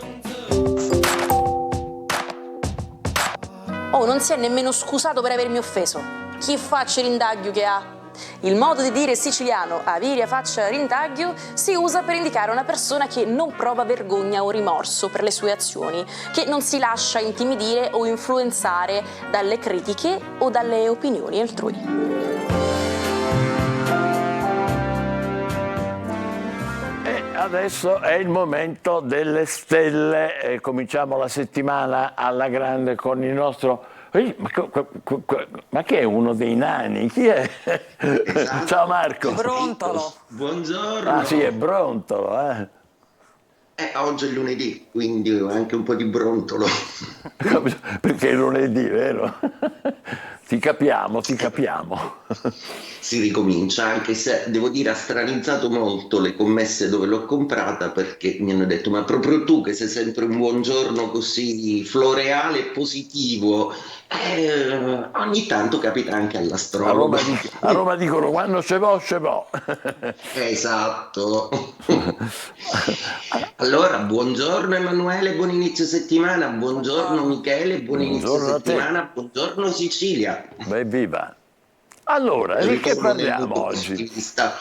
Oh, non si è nemmeno scusato per avermi offeso. Chi faccia rindaglio che ha? Il modo di dire siciliano "aviria faccia rindaglio" si usa per indicare una persona che non prova vergogna o rimorso per le sue azioni, che non si lascia intimidire o influenzare dalle critiche o dalle opinioni altrui. Adesso è il momento delle stelle, cominciamo la settimana alla grande con il nostro... Ma che è uno dei nani? Chi è? Esatto. Ciao Marco. Brontolo. Buongiorno. Ah sì, è Brontolo. Oggi è lunedì, quindi anche un po' di brontolo. Perché è lunedì, vero? Ti capiamo. Si ricomincia, anche se devo dire ha stranizzato molto le commesse dove l'ho comprata, perché mi hanno detto: ma proprio tu che sei sempre un buongiorno così floreale e positivo, ogni tanto capita anche all'astrologo. A Roma dicono quando ce vo. Esatto. Allora, buongiorno Emanuele, buon inizio settimana, buongiorno Michele, buon inizio Buongiorno a te. settimana, buongiorno Sicilia. Beh, viva. Allora, di che Ritorno nel parliamo punto oggi? di vista.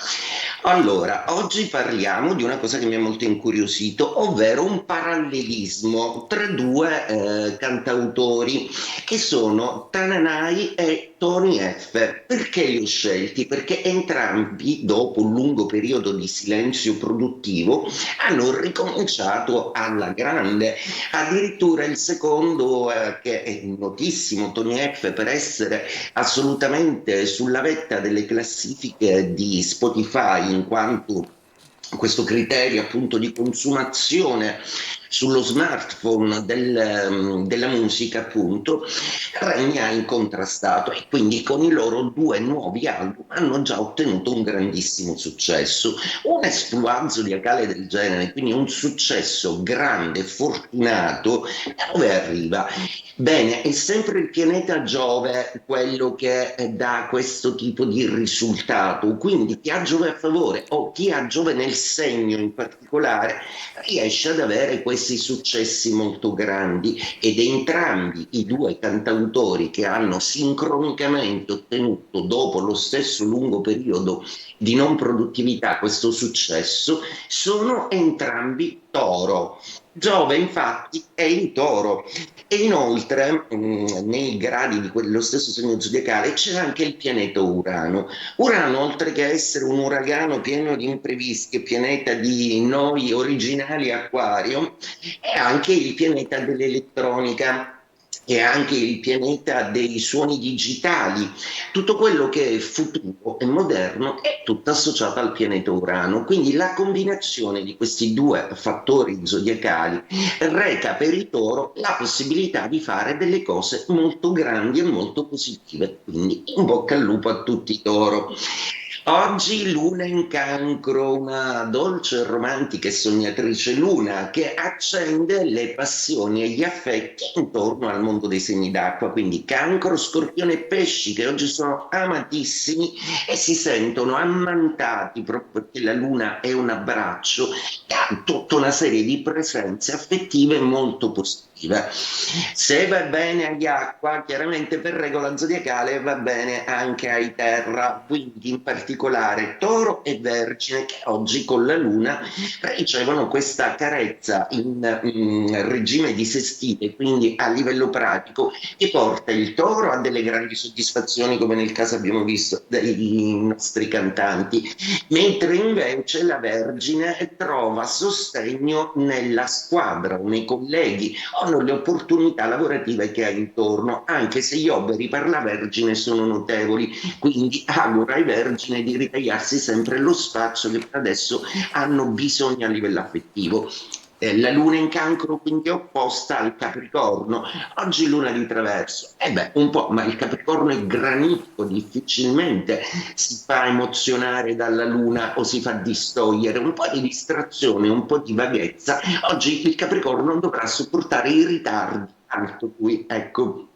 Allora, oggi parliamo di una cosa che mi ha molto incuriosito, ovvero un parallelismo tra due cantautori che sono Tananai e Tony F. Perché li ho scelti? Perché entrambi, dopo un lungo periodo di silenzio produttivo, hanno ricominciato alla grande. Addirittura il secondo, che è notissimo, Tony F, per essere assolutamente sulla vetta delle classifiche di Spotify, in quanto questo criterio appunto di consumazione sullo smartphone della musica appunto regna incontrastato, e quindi con i loro due nuovi album hanno già ottenuto un grandissimo successo, un exploit zodiacale del genere, quindi un successo grande, fortunato. Da dove arriva? Bene, è sempre il pianeta Giove quello che dà questo tipo di risultato, quindi chi ha Giove a favore o chi ha Giove nel segno in particolare riesce ad avere questi successi molto grandi, ed entrambi i due cantautori che hanno sincronicamente ottenuto dopo lo stesso lungo periodo di non produttività questo successo sono entrambi Toro. Giove infatti è in Toro, e inoltre nei gradi di quello stesso segno zodiacale c'è anche il pianeta Urano. Urano, oltre che essere un uragano pieno di imprevisti e pianeta di noi originali Acquario, è anche il pianeta dell'elettronica, è anche il pianeta dei suoni digitali. Tutto quello che è futuro e moderno è tutto associato al pianeta Urano, quindi la combinazione di questi due fattori zodiacali reca per il Toro la possibilità di fare delle cose molto grandi e molto positive, quindi in bocca al lupo a tutti i Toro. Oggi Luna in Cancro, una dolce e romantica e sognatrice luna che accende le passioni e gli affetti intorno al mondo dei segni d'acqua, quindi Cancro, Scorpione e Pesci, che oggi sono amatissimi e si sentono ammantati proprio perché la luna è un abbraccio e ha tutta una serie di presenze affettive molto positive. Se va bene agli acqua, chiaramente per regola zodiacale va bene anche ai terra, quindi in particolare Toro e Vergine, che oggi con la luna ricevono questa carezza in regime di sestile, quindi a livello pratico, che porta il Toro a delle grandi soddisfazioni, come nel caso abbiamo visto dei nostri cantanti, mentre invece la Vergine trova sostegno nella squadra, nei colleghi o le opportunità lavorative che ha intorno, anche se gli overi per la Vergine sono notevoli, quindi auguro ai Vergine di ritagliarsi sempre lo spazio che per adesso hanno bisogno a livello affettivo. La luna in Cancro quindi è opposta al Capricorno, oggi luna di Traverso, un po', ma il Capricorno è granitico, difficilmente si fa emozionare dalla luna o si fa distogliere, un po' di distrazione, un po' di vaghezza, oggi il Capricorno dovrà sopportare i ritardi altrui, ecco.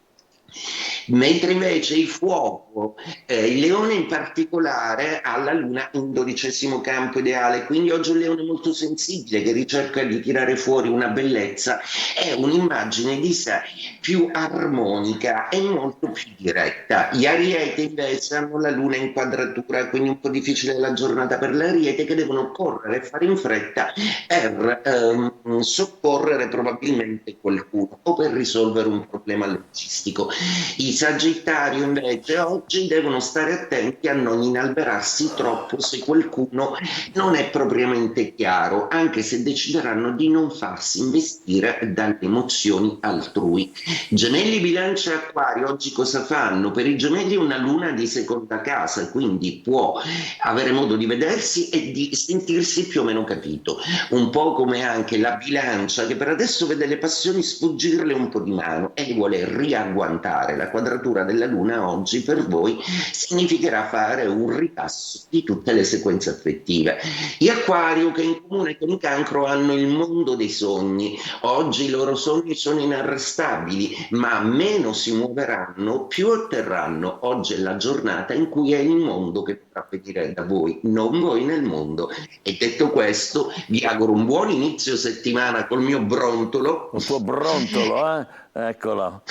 Mentre invece il fuoco, il leone in particolare, ha la luna in 12° campo ideale, quindi oggi un leone molto sensibile che ricerca di tirare fuori una bellezza e un'immagine di sé più armonica e molto più diretta. Gli ariete invece hanno la luna in quadratura, quindi un po' difficile la giornata per l'ariete, che devono correre e fare in fretta per soccorrere probabilmente qualcuno o per risolvere un problema logistico. I Sagittario invece oggi devono stare attenti a non inalberarsi troppo se qualcuno non è propriamente chiaro, anche se decideranno di non farsi investire dalle emozioni altrui. Gemelli, Bilancia e Acquario oggi cosa fanno? Per i Gemelli una luna di seconda casa, quindi può avere modo di vedersi e di sentirsi più o meno capito, un po' come anche la Bilancia, che per adesso vede le passioni sfuggirle un po' di mano e li vuole riagguantare. La quadratura della Luna oggi per voi significherà fare un ripasso di tutte le sequenze affettive. Gli Acquario, che in comune con i Cancro hanno il mondo dei sogni, oggi i loro sogni sono inarrestabili, ma meno si muoveranno, più otterranno. Oggi è la giornata in cui è il mondo che potrà venire da voi, non voi nel mondo. E detto questo, vi auguro un buon inizio settimana col mio brontolo. Il tuo brontolo, eh? Eccolo.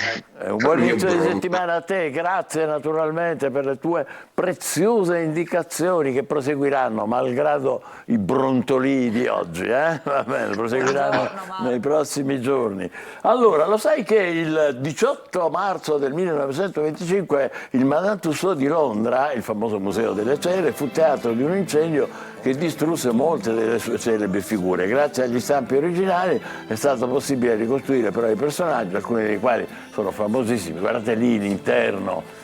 Un buon inizio di settimana a te, grazie naturalmente per le tue preziose indicazioni che proseguiranno, malgrado i brontolii di oggi, eh? Va bene, proseguiranno nei prossimi giorni. Allora, lo sai che il 18 marzo del 1925 il Madame Tussauds di Londra, il famoso Museo delle Cere, fu teatro di un incendio che distrusse molte delle sue celebri figure. Grazie agli stampi originali è stato possibile ricostruire però i personaggi, alcuni dei quali sono famosissimi. Guardate lì l'interno,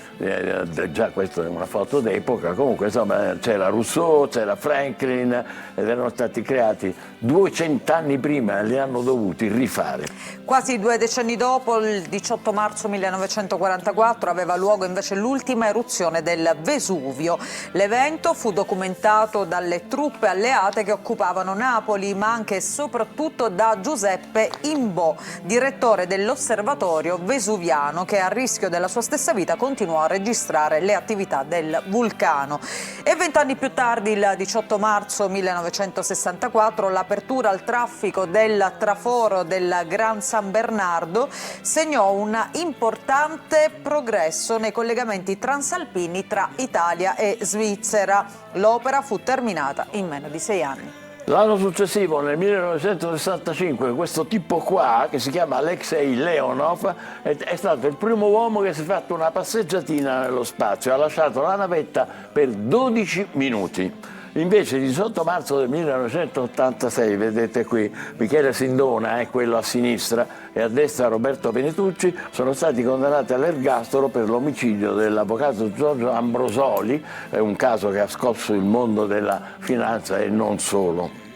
già questa è una foto d'epoca, comunque insomma c'era Rousseau, c'era Franklin ed erano stati creati 200 anni prima, li hanno dovuti rifare. Quasi 2 decenni dopo, il 18 marzo 1944, aveva luogo invece l'ultima eruzione del Vesuvio. L'evento fu documentato dalle truppe alleate che occupavano Napoli, ma anche e soprattutto da Giuseppe Imbò, direttore dell'osservatorio vesuviano, che a rischio della sua stessa vita continuò a registrare le attività del vulcano. E 20 anni più tardi, il 18 marzo 1964, l'apertura al traffico del traforo del Gran San Bernardo segnò un importante progresso nei collegamenti transalpini tra Italia e Svizzera. L'opera fu terminata in meno di 6 anni. L'anno successivo, nel 1965, questo tipo qua, che si chiama Alexei Leonov, è stato il primo uomo che si è fatto una passeggiatina nello spazio, ha lasciato la navetta per 12 minuti. Invece il 18 marzo del 1986, vedete qui, Michele Sindona è quello a sinistra e a destra Roberto Penetucci, sono stati condannati all'ergastolo per l'omicidio dell'avvocato Giorgio Ambrosoli, è un caso che ha scosso il mondo della finanza e non solo.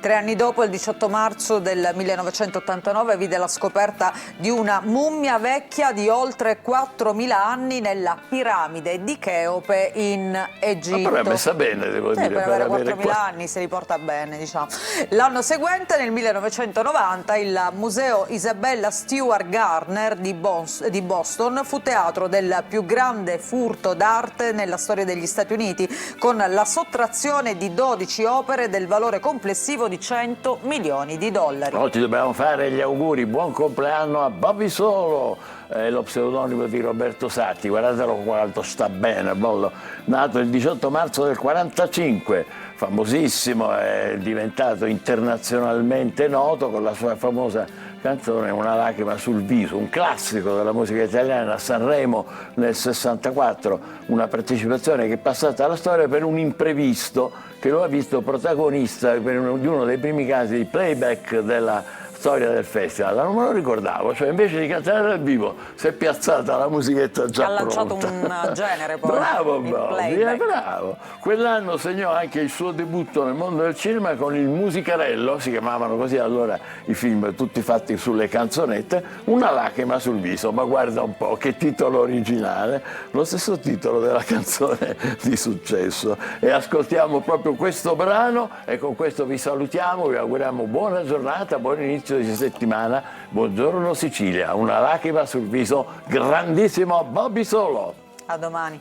3 anni dopo, il 18 marzo del 1989, vide la scoperta di una mummia vecchia di oltre 4.000 anni nella piramide di Cheope in Egitto. Ma però è messa bene, devo dire. Per avere 4.000 anni se li porta bene, diciamo. L'anno seguente, nel 1990, il Museo Isabella Stewart Gardner di Boston fu teatro del più grande furto d'arte nella storia degli Stati Uniti, con la sottrazione di 12 opere del valore complessivo di $100 milioni. Oggi dobbiamo fare gli auguri, buon compleanno a Bobby Solo, lo pseudonimo di Roberto Satti, guardatelo quanto sta bene, bello. Nato il 18 marzo del 45, famosissimo, è diventato internazionalmente noto con la sua famosa canzone Una lacrima sul viso, un classico della musica italiana, a Sanremo nel 64, una partecipazione che è passata alla storia per un imprevisto che lo ha visto protagonista di uno dei primi casi di playback della storia del festival. Non me lo ricordavo, cioè invece di cantare dal vivo si è piazzata la musichetta già pronta. Ha lanciato un genere poi. Bravo Bobby, bravo. Quell'anno segnò anche il suo debutto nel mondo del cinema con Il Musicarello, si chiamavano così allora i film tutti fatti sulle canzonette, Una lacrima sul viso, ma guarda un po' che titolo originale, lo stesso titolo della canzone di successo. E ascoltiamo proprio questo brano e con questo vi salutiamo, vi auguriamo buona giornata, buon inizio di settimana, buongiorno Sicilia, una lacrima sul viso, grandissimo Bobby Solo. A domani.